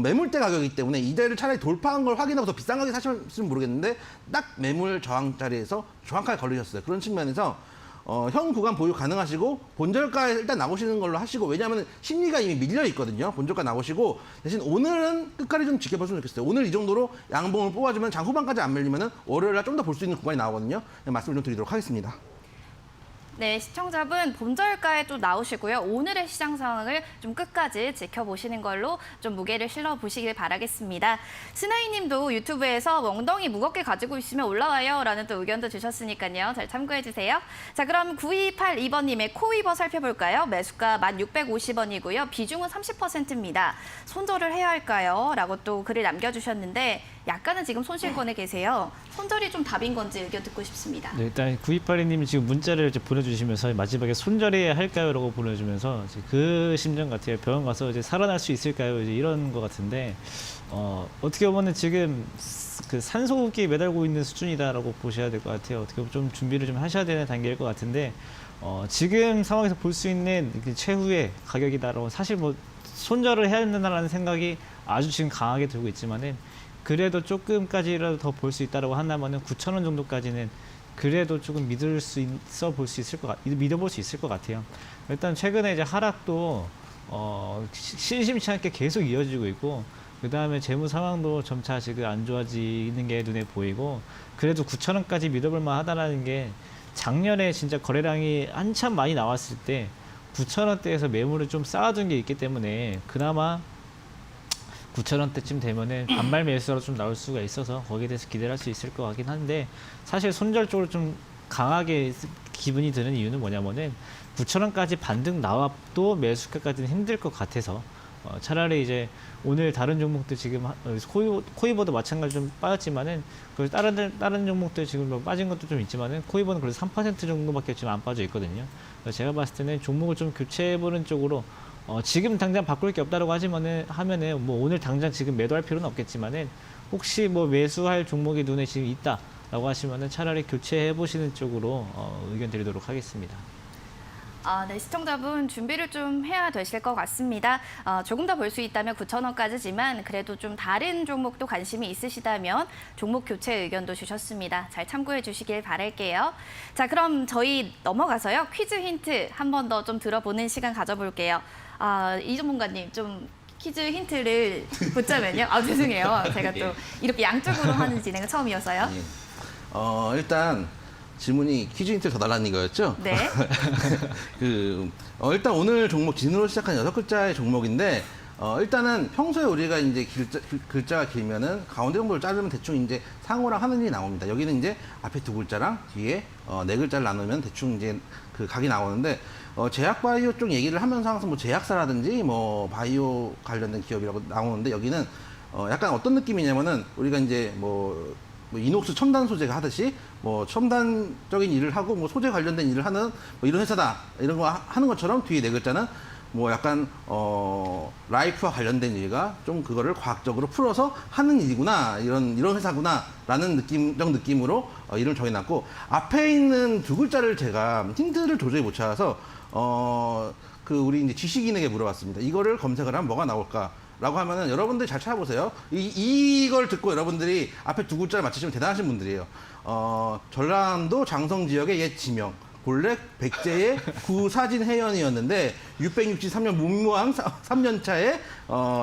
매물대 가격이기 때문에 이자리를 차라리 돌파한 걸 확인하고 더 비싼 가격에 사셨으면 모르겠는데 딱 매물 저항 자리에서 정확하게 걸리셨어요. 그런 측면에서 현 구간 보유 가능하시고 본절가에 일단 나오시는 걸로 하시고 왜냐하면 심리가 이미 밀려 있거든요. 본절가 나오시고 대신 오늘은 끝까지 좀 지켜봤으면 좋겠어요. 오늘 이 정도로 양봉을 뽑아주면 장 후반까지 안 밀리면은 월요일날 좀 더 볼 수 있는 구간이 나오거든요. 말씀을 좀 드리도록 하겠습니다. 네, 시청자분 본절가에 또 나오시고요. 오늘의 시장 상황을 좀 끝까지 지켜보시는 걸로 좀 무게를 실어보시길 바라겠습니다. 스나이님도 유튜브에서 멍덩이 무겁게 가지고 있으면 올라와요 라는 또 의견도 주셨으니까요. 잘 참고해주세요. 자, 그럼 9282번님의 코이버 살펴볼까요? 매수가 1,650원이고요. 비중은 30%입니다. 손절을 해야 할까요? 라고 또 글을 남겨주셨는데 약간은 지금 손실권에 계세요. 손절이 좀 답인 건지 의견 듣고 싶습니다. 네, 일단 9282님이 지금 문자를 이제 보내주시면서 마지막에 손절해야 할까요?라고 보내주면서 이제 그 심정 같아요. 병원 가서 이제 살아날 수 있을까요? 이제 이런 것 같은데 어떻게 보면은 지금 그 산소호흡기에 매달고 있는 수준이다라고 보셔야 될 것 같아요. 어떻게 보면 좀 준비를 좀 하셔야 되는 단계일 것 같은데 지금 상황에서 볼 수 있는 최후의 가격이다라고 사실 뭐 손절을 해야 된다라는 생각이 아주 지금 강하게 들고 있지만은. 그래도 조금까지라도 더 볼 수 있다라고 한다면은 9,000원 정도까지는 그래도 조금 믿어볼 수 있을 것 같아요. 일단 최근에 이제 하락도 심심치 않게 계속 이어지고 있고 그 다음에 재무 상황도 점차 지금 안 좋아지는 게 눈에 보이고 그래도 9,000원까지 믿어볼 만하다라는 게 작년에 진짜 거래량이 한참 많이 나왔을 때 9,000원대에서 매물을 좀 쌓아둔 게 있기 때문에 그나마 9,000원대쯤 되면은 반발 매수로 좀 나올 수가 있어서 거기에 대해서 기대를 할 수 있을 것 같긴 한데 사실 손절 쪽으로 좀 강하게 기분이 드는 이유는 뭐냐면은 9,000원까지 반등 나와도 매수가까지는 힘들 것 같아서 차라리 이제 오늘 다른 종목들 지금 코이버도 마찬가지로 좀 빠졌지만은 그 다른 종목들 지금 뭐 빠진 것도 좀 있지만은 코이버는 그래도 3% 정도밖에 지금 안 빠져 있거든요. 그래서 제가 봤을 때는 종목을 좀 교체해보는 쪽으로 지금 당장 바꿀 게 없다라고 하면은 뭐 오늘 당장 지금 매도할 필요는 없겠지만은 혹시 뭐 매수할 종목이 눈에 지금 있다라고 하시면은 차라리 교체해 보시는 쪽으로 의견 드리도록 하겠습니다. 네, 시청자분 준비를 좀 해야 되실 것 같습니다. 조금 더 볼 수 있다면 9,000원까지지만 그래도 좀 다른 종목도 관심이 있으시다면 종목 교체 의견도 주셨습니다. 잘 참고해 주시길 바랄게요. 자, 그럼 저희 넘어가서요. 퀴즈 힌트 한 번 더 좀 들어보는 시간 가져볼게요. 이 전문가님 좀 퀴즈 힌트를 붙자면요. 죄송해요. 제가 또 이렇게 양쪽으로 하는 진행은 처음이어서요. 일단 질문이 퀴즈 힌트를 더 달라는 이거였죠? 네. 일단 오늘 종목 진으로 시작한 6글자의 종목인데 일단은 평소에 우리가 이제 글자가 길면은 가운데 정도를 자르면 대충 이제 상호랑 하늘이 나옵니다. 여기는 이제 앞에 2글자랑 뒤에 4글자를 나누면 대충 이제 그 각이 나오는데 제약 바이오 쪽 얘기를 하면서 항상 뭐 제약사라든지 뭐 바이오 관련된 기업이라고 나오는데 여기는 약간 어떤 느낌이냐면은 우리가 이제 뭐 이녹스 첨단 소재가 하듯이 뭐 첨단적인 일을 하고 뭐 소재 관련된 일을 하는 뭐 이런 회사다 이런 거 하는 것처럼 뒤에 4글자는 뭐 약간 라이프와 관련된 일과 좀 그거를 과학적으로 풀어서 하는 일이구나 이런 회사구나라는 느낌으로 이름을 정해놨고 앞에 있는 2글자를 제가 힌트를 도저히 못 찾아서 우리 이제 지식인에게 물어봤습니다. 이거를 검색을 하면 뭐가 나올까? 라고 하면은 여러분들이 잘 찾아보세요. 이걸 듣고 여러분들이 앞에 2글자를 맞히시면 대단하신 분들이에요. 전라남도 장성 지역의 옛 지명 본래 백제의 구사진 해연이었는데 663년 문무왕 3년 차에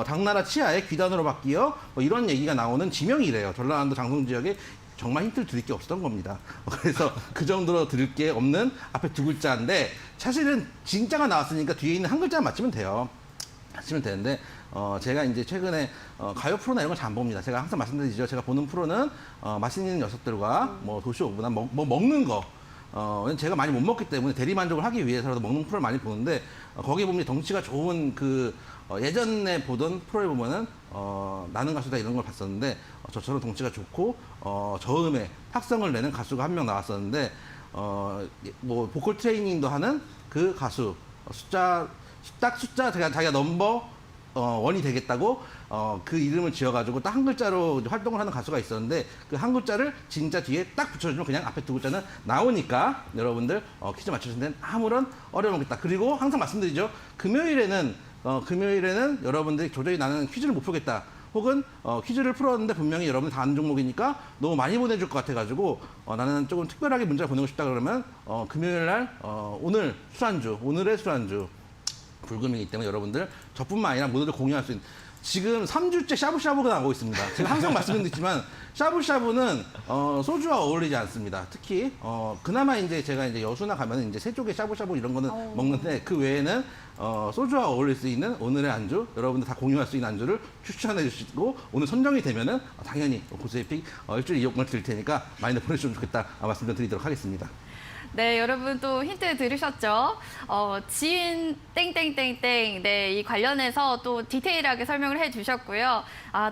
당나라 치하에 귀단으로 바뀌어 뭐 이런 얘기가 나오는 지명이래요. 전라남도 장성 지역에 정말 힌트를 드릴 게 없었던 겁니다. 그래서 그 정도로 드릴 게 없는 앞에 두 글자인데 사실은 진짜가 나왔으니까 뒤에 있는 한 글자 맞추면 돼요. 맞추면 되는데 제가 이제 최근에 가요 프로나 이런 걸 잘 안 봅니다. 제가 항상 말씀드리죠. 제가 보는 프로는 맛있는 녀석들과 뭐 도시 오브나 뭐 먹는 거. 왜냐면 제가 많이 못 먹기 때문에 대리 만족을 하기 위해서라도 먹는 프로를 많이 보는데 거기 보면 덩치가 좋은 예전에 보던 프로에 보면은 나는 가수다 이런 걸 봤었는데 저처럼 덩치가 좋고 저음에 탁성을 내는 가수가 한 명 나왔었는데 뭐 보컬 트레이닝도 하는 그 가수 숫자 자기가 넘버 원이 되겠다고 그 이름을 지어가지고 딱 한 글자로 활동을 하는 가수가 있었는데 그 한 글자를 진짜 뒤에 딱 붙여주면 그냥 앞에 두 글자는 나오니까 여러분들 퀴즈 맞추시는 데는 아무런 어려움이 없겠다. 그리고 항상 말씀드리죠. 금요일에는 여러분들이 도저히 나는 퀴즈를 못 풀겠다. 혹은 퀴즈를 풀었는데 분명히 여러분 다 아는 종목이니까 너무 많이 보내줄 것 같아가지고 나는 조금 특별하게 문자를 보내고 싶다 그러면 금요일 날 오늘의 술안주 불금이기 때문에 여러분들 저뿐만 아니라 모두들 공유할 수 있는 지금 3주째 샤브샤브가 나오고 있습니다. 제가 항상 말씀드리지만 샤브샤브는 소주와 어울리지 않습니다. 특히 그나마 이제 제가 이제 여수나 가면 이제 새쪽에 샤브샤브 이런 거는 먹는데 그 외에는 소주와 어울릴 수 있는 오늘의 안주 여러분들 다 공유할 수 있는 안주를 추천해 주시고 오늘 선정이 되면은 당연히 고수의 픽 일주일 이용권을 드릴 테니까 많이들 보내주시면 좋겠다 말씀 좀 드리도록 하겠습니다. 네, 여러분 또 힌트 들으셨죠? 지인 땡땡땡땡 네, 이 관련해서 또 디테일하게 설명을 해주셨고요.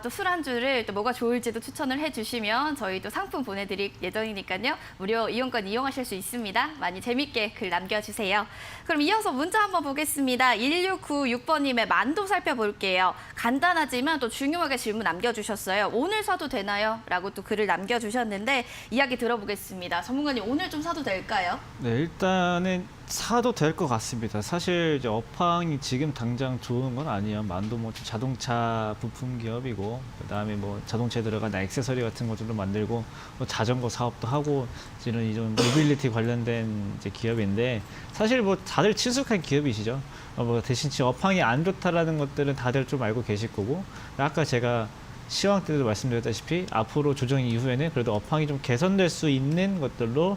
또 술안주를 또 뭐가 좋을지도 추천을 해주시면 저희 또 상품 보내드릴 예정이니까요. 무료 이용권 이용하실 수 있습니다. 많이 재밌게 글 남겨주세요. 그럼 이어서 문자 한번 보겠습니다. 1696번님의 만도 살펴볼게요. 간단하지만 또 중요하게 질문 남겨주셨어요. 오늘 사도 되나요? 라고 또 글을 남겨주셨는데 이야기 들어보겠습니다. 전문가님 오늘 좀 사도 될까요? 네, 일단은 사도 될 것 같습니다. 사실 이제 업황이 지금 당장 좋은 건 아니에요. 만도 뭐 자동차 부품 기업이고 그다음에 뭐 자동차에 들어간 액세서리 같은 것들도 만들고 뭐 자전거 사업도 하고 이런 모빌리티 관련된 이제 기업인데 사실 뭐 다들 친숙한 기업이시죠. 뭐 대신 지금 업황이 안 좋다라는 것들은 다들 좀 알고 계실 거고 아까 제가 시황 때도 말씀드렸다시피 앞으로 조정 이후에는 그래도 업황이 좀 개선될 수 있는 것들로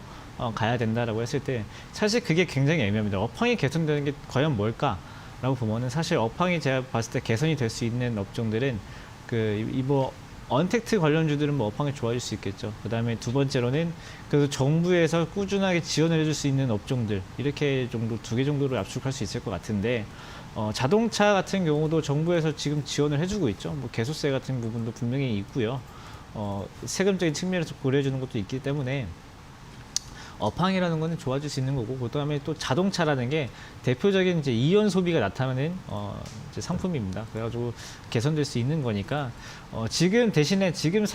가야 된다라고 했을 때 사실 그게 굉장히 애매합니다. 업황이 개선되는 게 과연 뭘까라고 보면은 사실 업황이 제가 봤을 때 개선이 될 수 있는 업종들은 뭐 언택트 관련주들은 뭐 업황이 좋아질 수 있겠죠. 그다음에 두 번째로는 그래도 정부에서 꾸준하게 지원을 해줄 수 있는 업종들 이렇게 정도 두 개 정도로 압축할 수 있을 것 같은데 자동차 같은 경우도 정부에서 지금 지원을 해주고 있죠. 뭐 개소세 같은 부분도 분명히 있고요. 세금적인 측면에서 고려해주는 것도 있기 때문에 업황이라는 거는 좋아질 수 있는 거고 그다음에 또 자동차라는 게 대표적인 이제 이연 소비가 나타나는 이제 상품입니다. 그래가지고 개선될 수 있는 거니까 지금 대신에 지금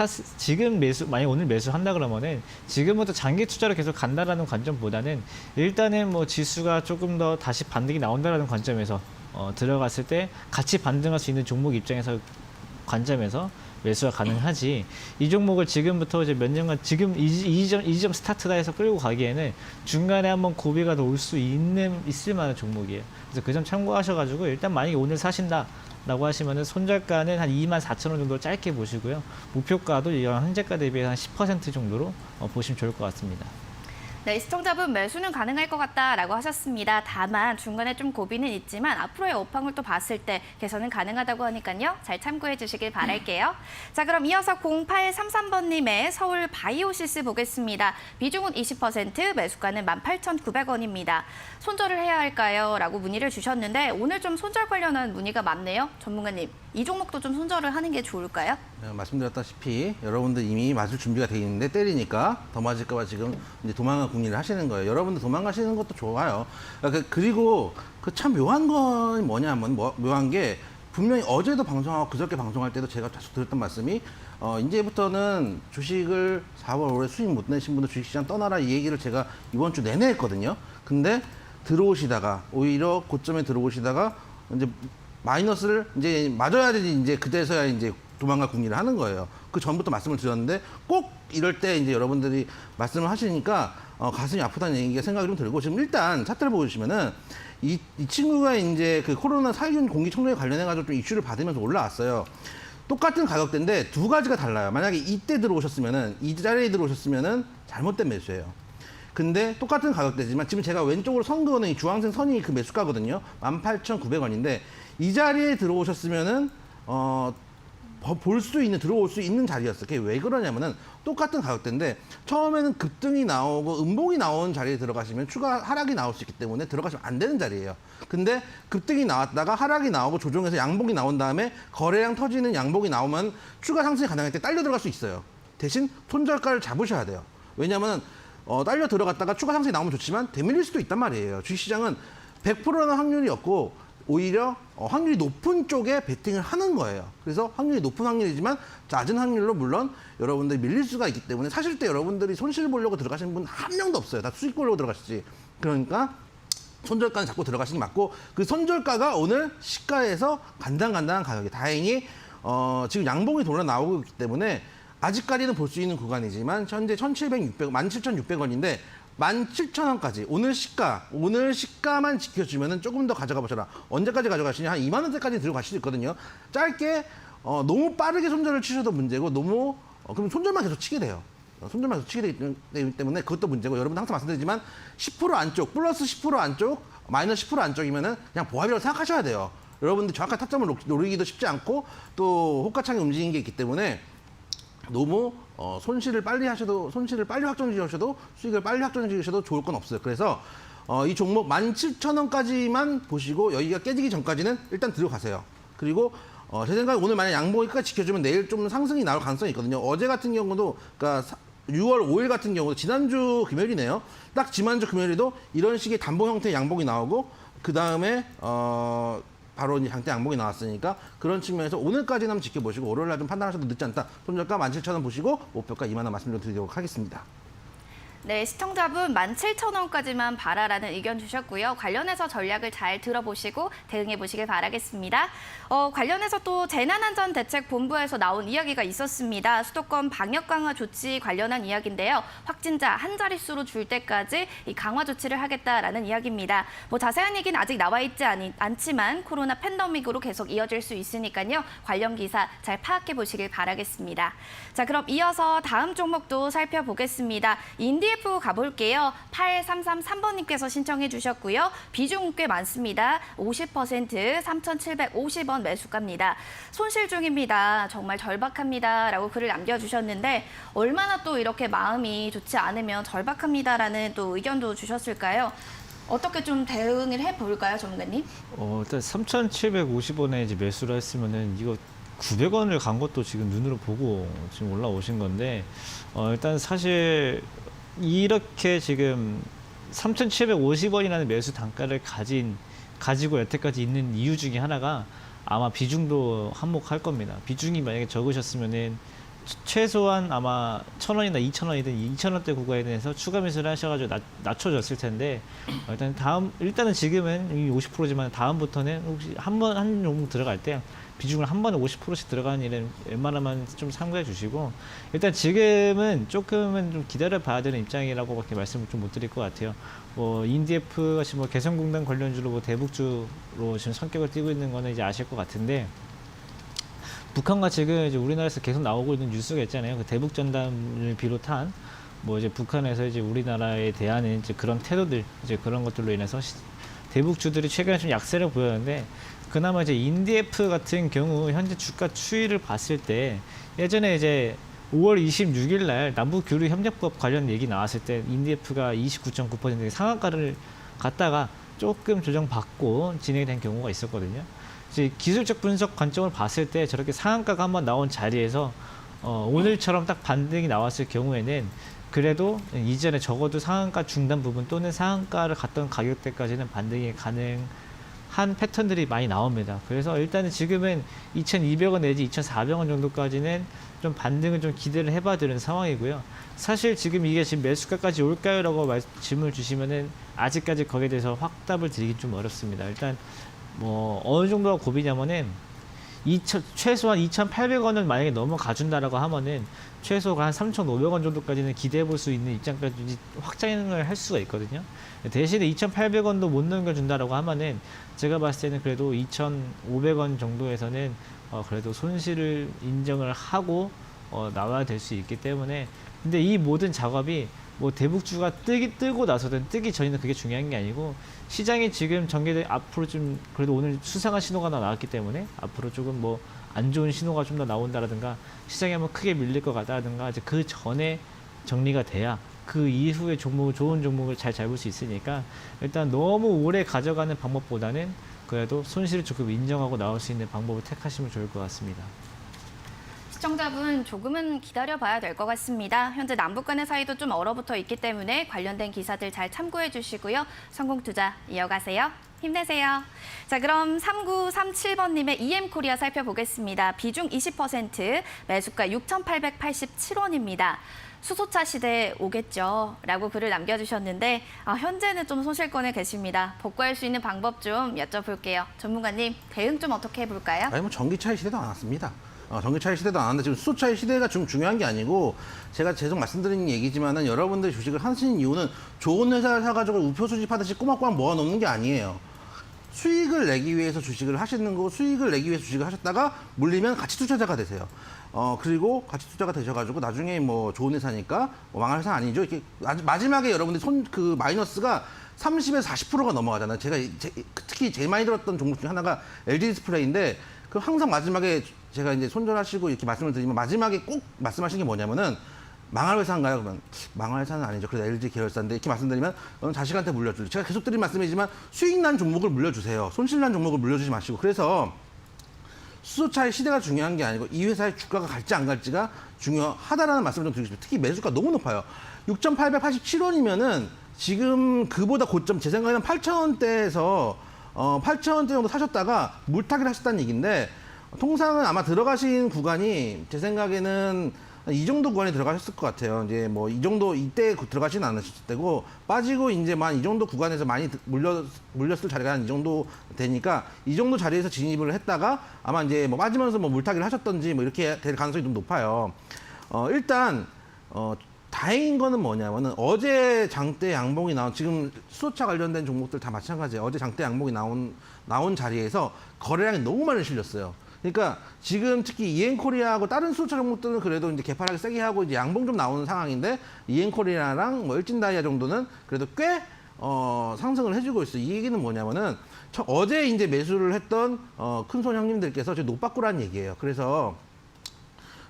만약 오늘 매수한다 그러면은 지금부터 장기 투자로 계속 간다라는 관점보다는 일단은 뭐 지수가 조금 더 다시 반등이 나온다라는 관점에서 들어갔을 때 같이 반등할 수 있는 종목 입장에서 관점에서 매수가 가능하지 이 종목을 지금부터 이제 몇 년간 지금 이 지점 스타트다 해서 끌고 가기에는 중간에 한번 고비가 더 올 수 있을 만한 종목이에요. 그래서 그 점 참고하셔가지고 일단 만약에 오늘 사신다라고 하시면은 손절가는 한 24,000원 정도 짧게 보시고요. 목표가도 현재가 대비 한 10% 정도로 보시면 좋을 것 같습니다. 네, 시청자분 매수는 가능할 것 같다라고 하셨습니다. 다만 중간에 좀 고비는 있지만 앞으로의 업황을 또 봤을 때 개선은 가능하다고 하니까요. 잘 참고해 주시길 바랄게요. 자, 그럼 이어서 0833번님의 서울 바이오시스 보겠습니다. 비중은 20%, 매수가는 18,900원입니다. 손절을 해야 할까요? 라고 문의를 주셨는데 오늘 좀 손절 관련한 문의가 많네요. 전문가님, 이 종목도 좀 손절을 하는 게 좋을까요? 네, 말씀드렸다시피 여러분들 이미 맞을 준비가 돼 있는데 때리니까 더 맞을까 봐 지금 이제 도망가 궁리를 하시는 거예요. 여러분들 도망가시는 것도 좋아요. 그리고 그 참 묘한 건 뭐냐면 묘한 게 분명히 어제도 방송하고 그저께 방송할 때도 제가 계속 드렸던 말씀이 이제부터는 주식을 4월 올해 수익 못 내신 분들 주식시장 떠나라 이 얘기를 제가 이번 주 내내 했거든요. 근데 들어오시다가 오히려 고점에 들어오시다가 이제 마이너스를 이제 맞아야지 이제 그때서야 이제 도망갈 궁리를 하는 거예요. 그 전부터 말씀을 드렸는데 꼭 이럴 때 이제 여러분들이 말씀을 하시니까 가슴이 아프다는 얘기가 생각이 좀 들고 지금 일단 차트를 보시면은 이 친구가 이제 그 코로나 살균 공기청정에 관련해가지고 좀 이슈를 받으면서 올라왔어요. 똑같은 가격대인데 두 가지가 달라요. 만약에 이때 들어오셨으면은 이 자리에 들어오셨으면은 잘못된 매수예요. 근데 똑같은 가격대지만 지금 제가 왼쪽으로 선 그거는 이 주황색 선이 그 매수가거든요. 18,900원인데 이 자리에 들어오셨으면은 볼 수 있는 들어올 수 있는 자리였어요. 그게 왜 그러냐면은 똑같은 가격대인데 처음에는 급등이 나오고 음봉이 나오는 자리에 들어가시면 추가 하락이 나올 수 있기 때문에 들어가시면 안 되는 자리예요. 근데 급등이 나왔다가 하락이 나오고 조정해서 양봉이 나온 다음에 거래량 터지는 양봉이 나오면 추가 상승이 가능할 때 딸려 들어갈 수 있어요. 대신 손절가를 잡으셔야 돼요. 왜냐하면 딸려 들어갔다가 추가 상승이 나오면 좋지만 되밀릴 수도 있단 말이에요. 주식시장은 100%는 확률이 없고 오히려 확률이 높은 쪽에 베팅을 하는 거예요. 그래서 확률이 높은 확률이지만 낮은 확률로 물론 여러분들이 밀릴 수가 있기 때문에 사실 때 여러분들이 손실 보려고 들어가시는 분 한 명도 없어요. 다 수익 보려고 들어가시지. 그러니까 손절가는 잡고 들어가시는 게 맞고 그 손절가가 오늘 시가에서 간당간당한 가격이 다행히 지금 양봉이 돌아 나오고 있기 때문에 아직까지는 볼 수 있는 구간이지만 현재 17,600원인데 17,000원까지 오늘 시가만 지켜주면은 조금 더 가져가 보셔라. 언제까지 가져가시냐? 한 2만 원대까지 들어갈 수도 있거든요. 짧게 너무 빠르게 손절을 치셔도 문제고 너무 그럼 손절만 계속 치게 돼요. 손절만 계속 치게 되기 때문에 그것도 문제고 여러분 항상 말씀드리지만 10% 안쪽 플러스 10% 안쪽 마이너스 10% 안쪽이면은 그냥 보합이라고 생각하셔야 돼요. 여러분들 정확한 타점을 노리기도 쉽지 않고 또 호가창이 움직이는 게 있기 때문에 너무 손실을 빨리 확정지으셔도 수익을 빨리 확정지으셔도 좋을 건 없어요. 그래서 이 종목 17,000원까지만 보시고 여기가 깨지기 전까지는 일단 들어가세요. 그리고 제 생각에 오늘 만약 양봉이까지 지켜주면 내일 좀 상승이 나올 가능성이 있거든요. 어제 같은 경우도 그러니까 6월 5일 같은 경우도 지난주 금요일이네요. 딱 지난주 금요일에도 이런 식의 단봉 형태의 양봉이 나오고 그 다음에 바로 이제 장대 양봉이 나왔으니까 그런 측면에서 오늘까지는 한번 지켜보시고 월요일날 좀 판단하셔도 늦지 않다. 손절가 17,000원 보시고 목표가 2만 원 말씀 좀 드리도록 하겠습니다. 네, 시청자분 17,000원까지만 바라라는 의견 주셨고요. 관련해서 전략을 잘 들어보시고 대응해 보시길 바라겠습니다. 관련해서 또 재난안전대책본부에서 나온 이야기가 있었습니다. 수도권 방역 강화 조치 관련한 이야기인데요. 확진자 한 자릿수로 줄 때까지 이 강화 조치를 하겠다라는 이야기입니다. 뭐 자세한 얘기는 아직 나와 있지 않지만 코로나 팬데믹으로 계속 이어질 수 있으니까요. 관련 기사 잘 파악해 보시길 바라겠습니다. 자, 그럼 이어서 다음 종목도 살펴보겠습니다. EDF 가볼게요. 8333번님께서 신청해 주셨고요. 비중 꽤 많습니다. 50% 3,750원 매수가입니다. 손실 중입니다. 정말 절박합니다. 라고 글을 남겨주셨는데 얼마나 또 이렇게 마음이 좋지 않으면 절박합니다라는 또 의견도 주셨을까요? 어떻게 좀 대응을 해볼까요, 전문가님? 일단 3,750원에 이제 매수를 했으면은 이거 900원을 간 것도 지금 눈으로 보고 지금 올라오신 건데 일단 사실 이렇게 지금 3,750원이라는 매수 단가를 가지고 여태까지 있는 이유 중에 하나가 아마 비중도 한몫할 겁니다. 비중이 만약에 적으셨으면은 최소한 아마 1,000원이나 2,000원이든 2,000원대 구간에 대해서 추가 매수를 하셔가지고 낮춰졌을 텐데 일단은 지금은 50%지만 다음부터는 혹시 한 종목 들어갈 때 비중을 한 번에 50%씩 들어가는 일은 웬만하면 좀 참고해 주시고 일단 지금은 조금은 좀 기다려 봐야 되는 입장이라고밖에 말씀을 좀 못 드릴 것 같아요. 뭐 EDF 같이 뭐 개성공단 관련주로 뭐 대북주로 지금 성격을 띠고 있는 거는 이제 아실 것 같은데 북한과 지금 이제 우리나라에서 계속 나오고 있는 뉴스가 있잖아요. 그 대북 전단을 비롯한 뭐 이제 북한에서 이제 우리나라에 대한 이제 그런 태도들 이제 그런 것들로 인해서 대북주들이 최근에 좀 약세를 보였는데 그나마 이제 EDF 같은 경우 현재 주가 추이를 봤을 때 예전에 이제 5월 26일 날 남북교류협력법 관련 얘기 나왔을 때 EDF가 29.9% 상한가를 갔다가 조금 조정받고 진행이 된 경우가 있었거든요. 이제 기술적 분석 관점을 봤을 때 저렇게 상한가가 한번 나온 자리에서 오늘처럼 딱 반등이 나왔을 경우에는 그래도 이전에 적어도 상한가 중단 부분 또는 상한가를 갔던 가격대까지는 반등이 가능한 패턴들이 많이 나옵니다. 그래서 일단은 지금은 2,200원 내지 2,400원 정도까지는 좀 반등을 좀 기대를 해봐야 되는 상황이고요. 사실 지금 이게 지금 매수가까지 올까요? 라고 질문을 주시면은 아직까지 거기에 대해서 확답을 드리긴 좀 어렵습니다. 일단 뭐 어느 정도가 고비냐면은 최소한 2,800원을 만약에 넘어가준다라고 하면은 최소가 한 3,500원 정도까지는 기대해 볼 수 있는 입장까지 확장을 할 수가 있거든요. 대신에 2,800원도 못 넘겨준다라고 하면은 제가 봤을 때는 그래도 2,500원 정도에서는 그래도 손실을 인정을 하고 나와야 될 수 있기 때문에, 근데 이 모든 작업이 뭐 대북주가 뜨고 나서든 뜨기 전에는 그게 중요한 게 아니고, 시장이 지금 전개돼 앞으로 좀 그래도 오늘 수상한 신호가 나왔기 때문에 앞으로 조금 뭐 안 좋은 신호가 좀 더 나온다라든가 시장이 한번 크게 밀릴 것 같다든가 이제 그 전에 정리가 돼야 그 이후에 좋은 종목을 잘 잡을 수 있으니까, 일단 너무 오래 가져가는 방법보다는 그래도 손실을 조금 인정하고 나올 수 있는 방법을 택하시면 좋을 것 같습니다. 시청자분 조금은 기다려봐야 될 것 같습니다. 현재 남북 간의 사이도 좀 얼어붙어 있기 때문에 관련된 기사들 잘 참고해 주시고요. 성공 투자 이어가세요. 힘내세요. 자, 그럼 3937번님의 EM코리아 살펴보겠습니다. 비중 20%, 매수가 6,887원입니다. 수소차 시대에 오겠죠? 라고 글을 남겨주셨는데 현재는 좀 손실권에 계십니다. 복구할 수 있는 방법 좀 여쭤볼게요. 전문가님, 대응 좀 어떻게 해볼까요? 아니 뭐 전기차의 시대도 안 왔습니다. 전기차의 시대도 안 왔는데 지금 수소차의 시대가 좀 중요한 게 아니고, 제가 계속 말씀드린 얘기지만은 여러분들이 주식을 하시는 이유는 좋은 회사를 사가지고 우표 수집하듯이 꼬박꼬박 모아놓는 게 아니에요. 수익을 내기 위해서 주식을 하시는 거고, 수익을 내기 위해서 주식을 하셨다가 물리면 가치 투자자가 되세요. 그리고 가치 투자가 되셔가지고 나중에 뭐 좋은 회사니까 망할 회사 아니죠. 이렇게 마지막에 여러분들 그 마이너스가 30에서 40%가 넘어가잖아요. 제가 특히 제일 많이 들었던 종목 중에 하나가 LG 디스플레이인데, 그 항상 마지막에 제가 이제 손절하시고 이렇게 말씀을 드리면 마지막에 꼭 말씀하시는 게 뭐냐면은, 망할 회사인가요? 그러면 망할 회사는 아니죠. 그래서 LG 계열사인데, 이렇게 말씀드리면 너는 자식한테 물려줄래. 제가 계속 드린 말씀이지만 수익 난 종목을 물려주세요. 손실 난 종목을 물려주지 마시고. 그래서 수소차의 시대가 중요한 게 아니고 이 회사의 주가가 갈지 안 갈지가 중요하다라는 말씀을 좀 드리고 싶어요. 특히 매수가 너무 높아요. 6,887원이면은 지금 그보다 고점, 제 생각에는 8,000원대에서 8,000원대 정도 사셨다가 물타기를 하셨다는 얘기인데, 통상은 아마 들어가신 구간이 제 생각에는 이 정도 구간에 들어가셨을 것 같아요. 이제 뭐 이 정도 이때 들어가지는 않으셨을 때고, 빠지고 이제 만 이 정도 구간에서 많이 물렸을 자리가 한 이 정도 되니까 이 정도 자리에서 진입을 했다가 아마 이제 뭐 빠지면서 뭐 물타기를 하셨던지 뭐 이렇게 될 가능성이 좀 높아요. 일단 다행인 거는 뭐냐면은 어제 장대 양봉이 나온, 지금 수소차 관련된 종목들 다 마찬가지예요. 어제 장대 양봉이 나온 자리에서 거래량이 너무 많이 실렸어요. 그러니까 지금 특히 EN코리아하고 다른 수소차 종목들은 그래도 이제 개파락이 세게 하고 이제 양봉 좀 나오는 상황인데, EN코리아랑 뭐 일진다이아 정도는 그래도 꽤 상승을 해주고 있어요. 이 얘기는 뭐냐면은 어제 이제 매수를 했던 큰손 형님들께서 지금 노빠꾸라는 얘기예요. 그래서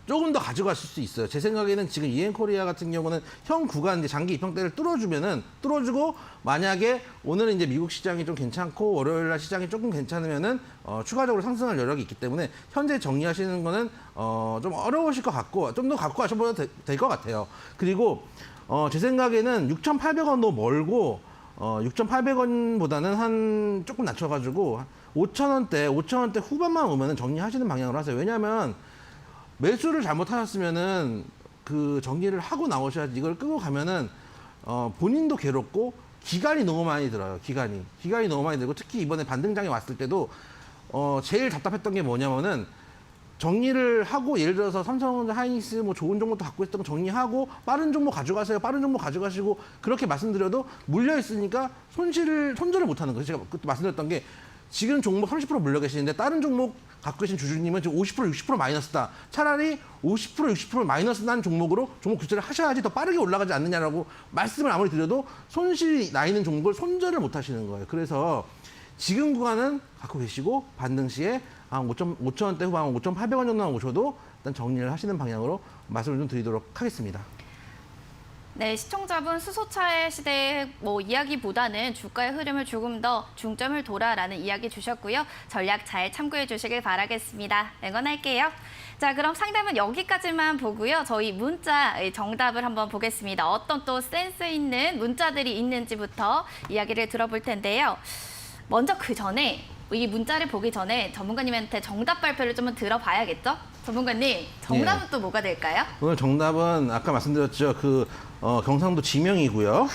조금 더 가져가실 수 있어요. 제 생각에는 지금 EN코리아 같은 경우는 현 구간 이제 장기 입형대를 뚫어주고, 만약에 오늘은 이제 미국 시장이 좀 괜찮고 월요일 날 시장이 조금 괜찮으면은 추가적으로 상승할 여력이 있기 때문에 현재 정리하시는 거는 좀 어려우실 것 같고, 좀 더 갖고 가셔도 될 것 같아요. 그리고 제 생각에는 6,800원도 멀고 6,800원보다는 한 조금 낮춰가지고 5,000원대 후반만 오면은 정리하시는 방향으로 하세요. 왜냐하면 매수를 잘못하셨으면은 그 정리를 하고 나오셔야지, 이걸 끄고 가면은 본인도 괴롭고 기간이 너무 많이 들어요. 기간이 너무 많이 들고, 특히 이번에 반등장에 왔을 때도 제일 답답했던 게 뭐냐면은, 정리를 하고 예를 들어서 삼성전자, 하이닉스 뭐 좋은 종목도 갖고 있었던 거 정리하고 빠른 종목 가져가세요. 빠른 종목 가져가시고 그렇게 말씀드려도 물려 있으니까 손절을 못 하는 거예요. 제가 그때 말씀드렸던 게, 지금 종목 30% 물려 계시는데 다른 종목 갖고 계신 주주님은 지금 50%, 60% 마이너스다. 차라리 50%, 60% 마이너스 난 종목으로 종목 교체를 하셔야지 더 빠르게 올라가지 않느냐라고 말씀을 아무리 드려도 손실이 나 있는 종목을 손절을 못 하시는 거예요. 그래서 지금 구간은 갖고 계시고 반등 시에 한 5,000원대 후반 5,800원 정도만 오셔도 일단 정리를 하시는 방향으로 말씀을 좀 드리도록 하겠습니다. 네, 시청자분 수소차의 시대의 이야기보다는 주가의 흐름을 조금 더 중점을 둬라라는 이야기 주셨고요. 전략 잘 참고해 주시길 바라겠습니다. 응원할게요. 자, 그럼 상담은 여기까지만 보고요. 저희 문자 정답을 한번 보겠습니다. 어떤 또 센스 있는 문자들이 있는지부터 이야기를 들어볼 텐데요. 먼저 그 전에 이 문자를 보기 전에 전문가님한테 정답 발표를 좀 들어봐야겠죠? 전문가님, 정답은 또 뭐가 될까요? 오늘 정답은 아까 말씀드렸죠. 그 경상도 지명이고요.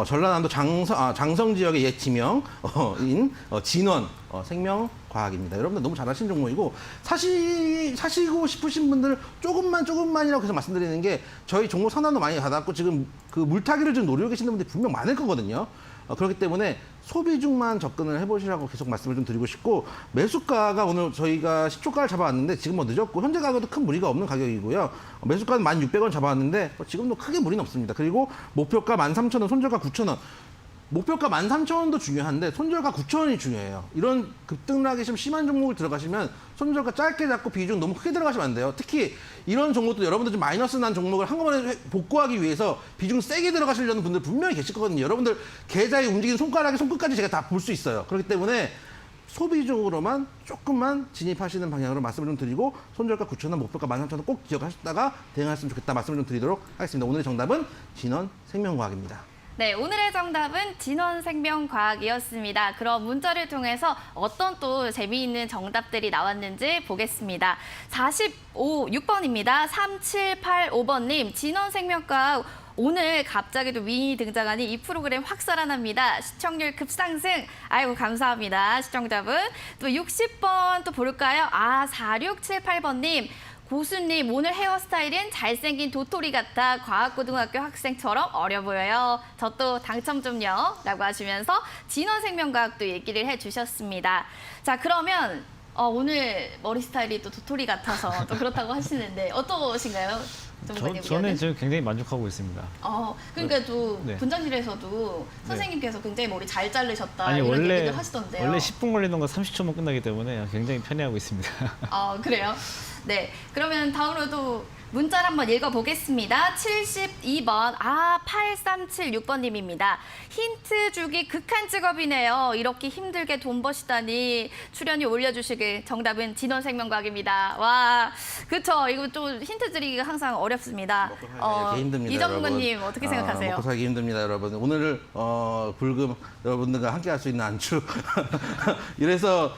전라남도 장성 지역의 옛 지명인 진원 생명과학입니다. 여러분들 너무 잘 아시는 종목이고 사시고 싶으신 분들 조금만이라고 계속 말씀드리는 게 저희 종목 상담도 많이 받았고 지금 그 물타기를 좀 노리고 계시는 분들이 분명 많을 거거든요. 그렇기 때문에 소비중만 접근을 해보시라고 계속 말씀을 좀 드리고 싶고 매수가가 오늘 저희가 시초가를 잡아왔는데 지금 뭐 늦었고 현재 가격도 큰 무리가 없는 가격이고요. 매수가는 1,600원 잡아왔는데 지금도 크게 무리는 없습니다. 그리고 목표가 13,000원, 손절가 9,000원. 목표가 13,000원도 중요한데 손절가 9,000원이 중요해요. 이런 급등락이 좀 심한 종목을 들어가시면 손절가 짧게 잡고 비중 너무 크게 들어가시면 안 돼요. 특히 이런 종목도 여러분들 좀 마이너스 난 종목을 한꺼번에 복구하기 위해서 비중 세게 들어가시려는 분들 분명히 계실 거거든요. 여러분들 계좌에 움직이는 손끝까지 제가 다 볼 수 있어요. 그렇기 때문에 소비적으로만 조금만 진입하시는 방향으로 말씀을 좀 드리고 손절가 9,000원, 목표가 13,000원 꼭 기억하셨다가 대응하셨으면 좋겠다 말씀을 좀 드리도록 하겠습니다. 오늘의 정답은 진원 생명과학입니다. 네, 오늘의 정답은 진원생명과학이었습니다. 그럼 문자를 통해서 어떤 또 재미있는 정답들이 나왔는지 보겠습니다. 6번입니다. 3785번님, 진원생명과학 오늘 갑자기 또 윈이 등장하니 이 프로그램 확 살아납니다. 시청률 급상승. 아이고 감사합니다. 시청자분. 또 60번 또 볼까요? 4678번님. 고수님, 오늘 헤어스타일은 잘생긴 도토리 같아 과학고등학교 학생처럼 어려 보여요. 저 또 당첨 좀요. 라고 하시면서 진원생명과학도 얘기를 해주셨습니다. 자, 그러면 오늘 머리 스타일이 또 도토리 같아서 또 그렇다고 하시는데 어떠신가요? 저는 지금 굉장히 만족하고 있습니다. 그러니까 또 네. 분장실에서도 선생님께서 굉장히 머리 잘 자르셨다 아니, 이런 얘기들 하시던데요. 원래 10분 걸리는 거 30초면 끝나기 때문에 굉장히 편해하고 있습니다. 그래요? 네, 그러면 다음으로도 문자를 한번 읽어보겠습니다. 72번, 8376번님입니다. 힌트 주기 극한 직업이네요. 이렇게 힘들게 돈 버시다니 출연료 올려주시길. 정답은 진원생명과학입니다. 와, 그쵸. 이거 좀 힌트 드리기가 항상 어렵습니다. 힘듭니다, 이정근님 어떻게 생각하세요? 먹고 살기 힘듭니다, 여러분. 오늘 불금 여러분들과 함께 할 수 있는 안주. 이래서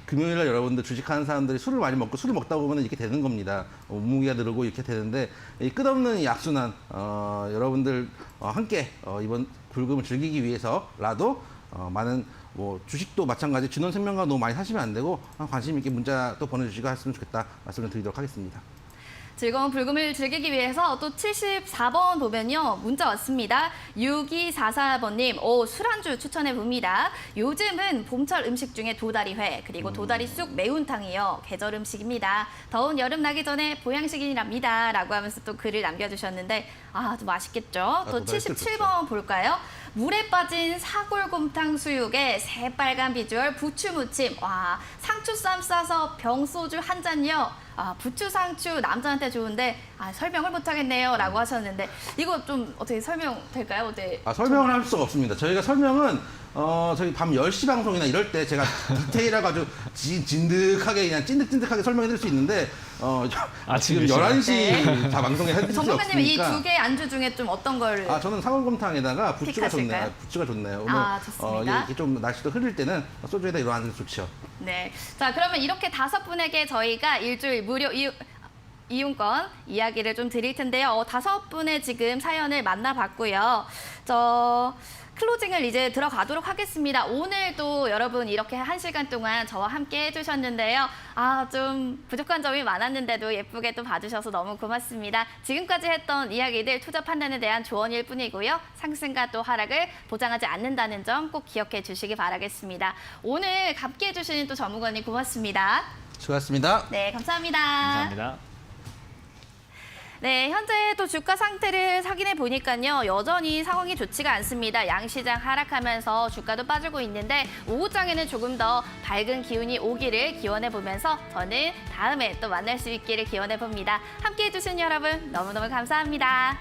금요일날 여러분들 주식하는 사람들이 술을 많이 먹고 술을 먹다 보면 이렇게 되는 겁니다. 몸무게가 늘고 이렇게 되는데 이 끝없는 이 악순환 여러분들 함께 이번 불금을 즐기기 위해서라도 많은 뭐 주식도 마찬가지 진원생명과 너무 많이 사시면 안 되고 관심 있게 문자 또 보내주시고 했으면 좋겠다 말씀을 드리도록 하겠습니다. 즐거운 불금을 즐기기 위해서 또 74번 보면요. 문자 왔습니다. 6244번님, 술안주 추천해 봅니다. 요즘은 봄철 음식 중에 도다리회, 그리고 도다리 쑥 매운탕이요. 계절 음식입니다. 더운 여름 나기 전에 보양식이랍니다. 라고 하면서 또 글을 남겨주셨는데, 또 맛있겠죠? 또 도다리 쑥 77번 볼까요? 물에 빠진 사골곰탕 수육에 새빨간 비주얼 부추 무침. 와, 상추쌈 싸서 병소주 한 잔요. 부추 상추 남자한테 좋은데 설명을 못하겠네요 라고 하셨는데 이거 좀 어떻게 설명될까요? 설명을 할 수가 없습니다. 저희가 설명은 저희 밤 10시 방송이나 이럴 때 제가 디테일하고 아주 진득하게 그냥 찐득찐득하게 설명해 드릴 수 있는데 지금 11시 다 방송에 해드릴 수 없으니까. 전문가님 이 두 개 안주 중에 좀 어떤 걸 저는 사골곰탕에다가 부추가 픽하실까요? 좋네요. 부추가 좋네요. 오늘 좋습니다. 이렇게 좀 날씨도 흐릴 때는 소주에다 이런 안주 좋죠. 네. 자, 그러면 이렇게 5분에게 저희가 일주일 무료 이용권 이야기를 좀 드릴 텐데요. 5분의 지금 사연을 만나봤고요. 클로징을 이제 들어가도록 하겠습니다. 오늘도 여러분 이렇게 1시간 동안 저와 함께 해주셨는데요. 좀 부족한 점이 많았는데도 예쁘게 또 봐주셔서 너무 고맙습니다. 지금까지 했던 이야기들 투자 판단에 대한 조언일 뿐이고요. 상승과 또 하락을 보장하지 않는다는 점 꼭 기억해 주시기 바라겠습니다. 오늘 함께 해주신 또 전문가님 고맙습니다. 수고하셨습니다. 네, 감사합니다. 감사합니다. 네, 현재 또 주가 상태를 확인해 보니까요. 여전히 상황이 좋지가 않습니다. 양시장 하락하면서 주가도 빠지고 있는데 오후장에는 조금 더 밝은 기운이 오기를 기원해 보면서 저는 다음에 또 만날 수 있기를 기원해 봅니다. 함께해 주신 여러분 너무너무 감사합니다.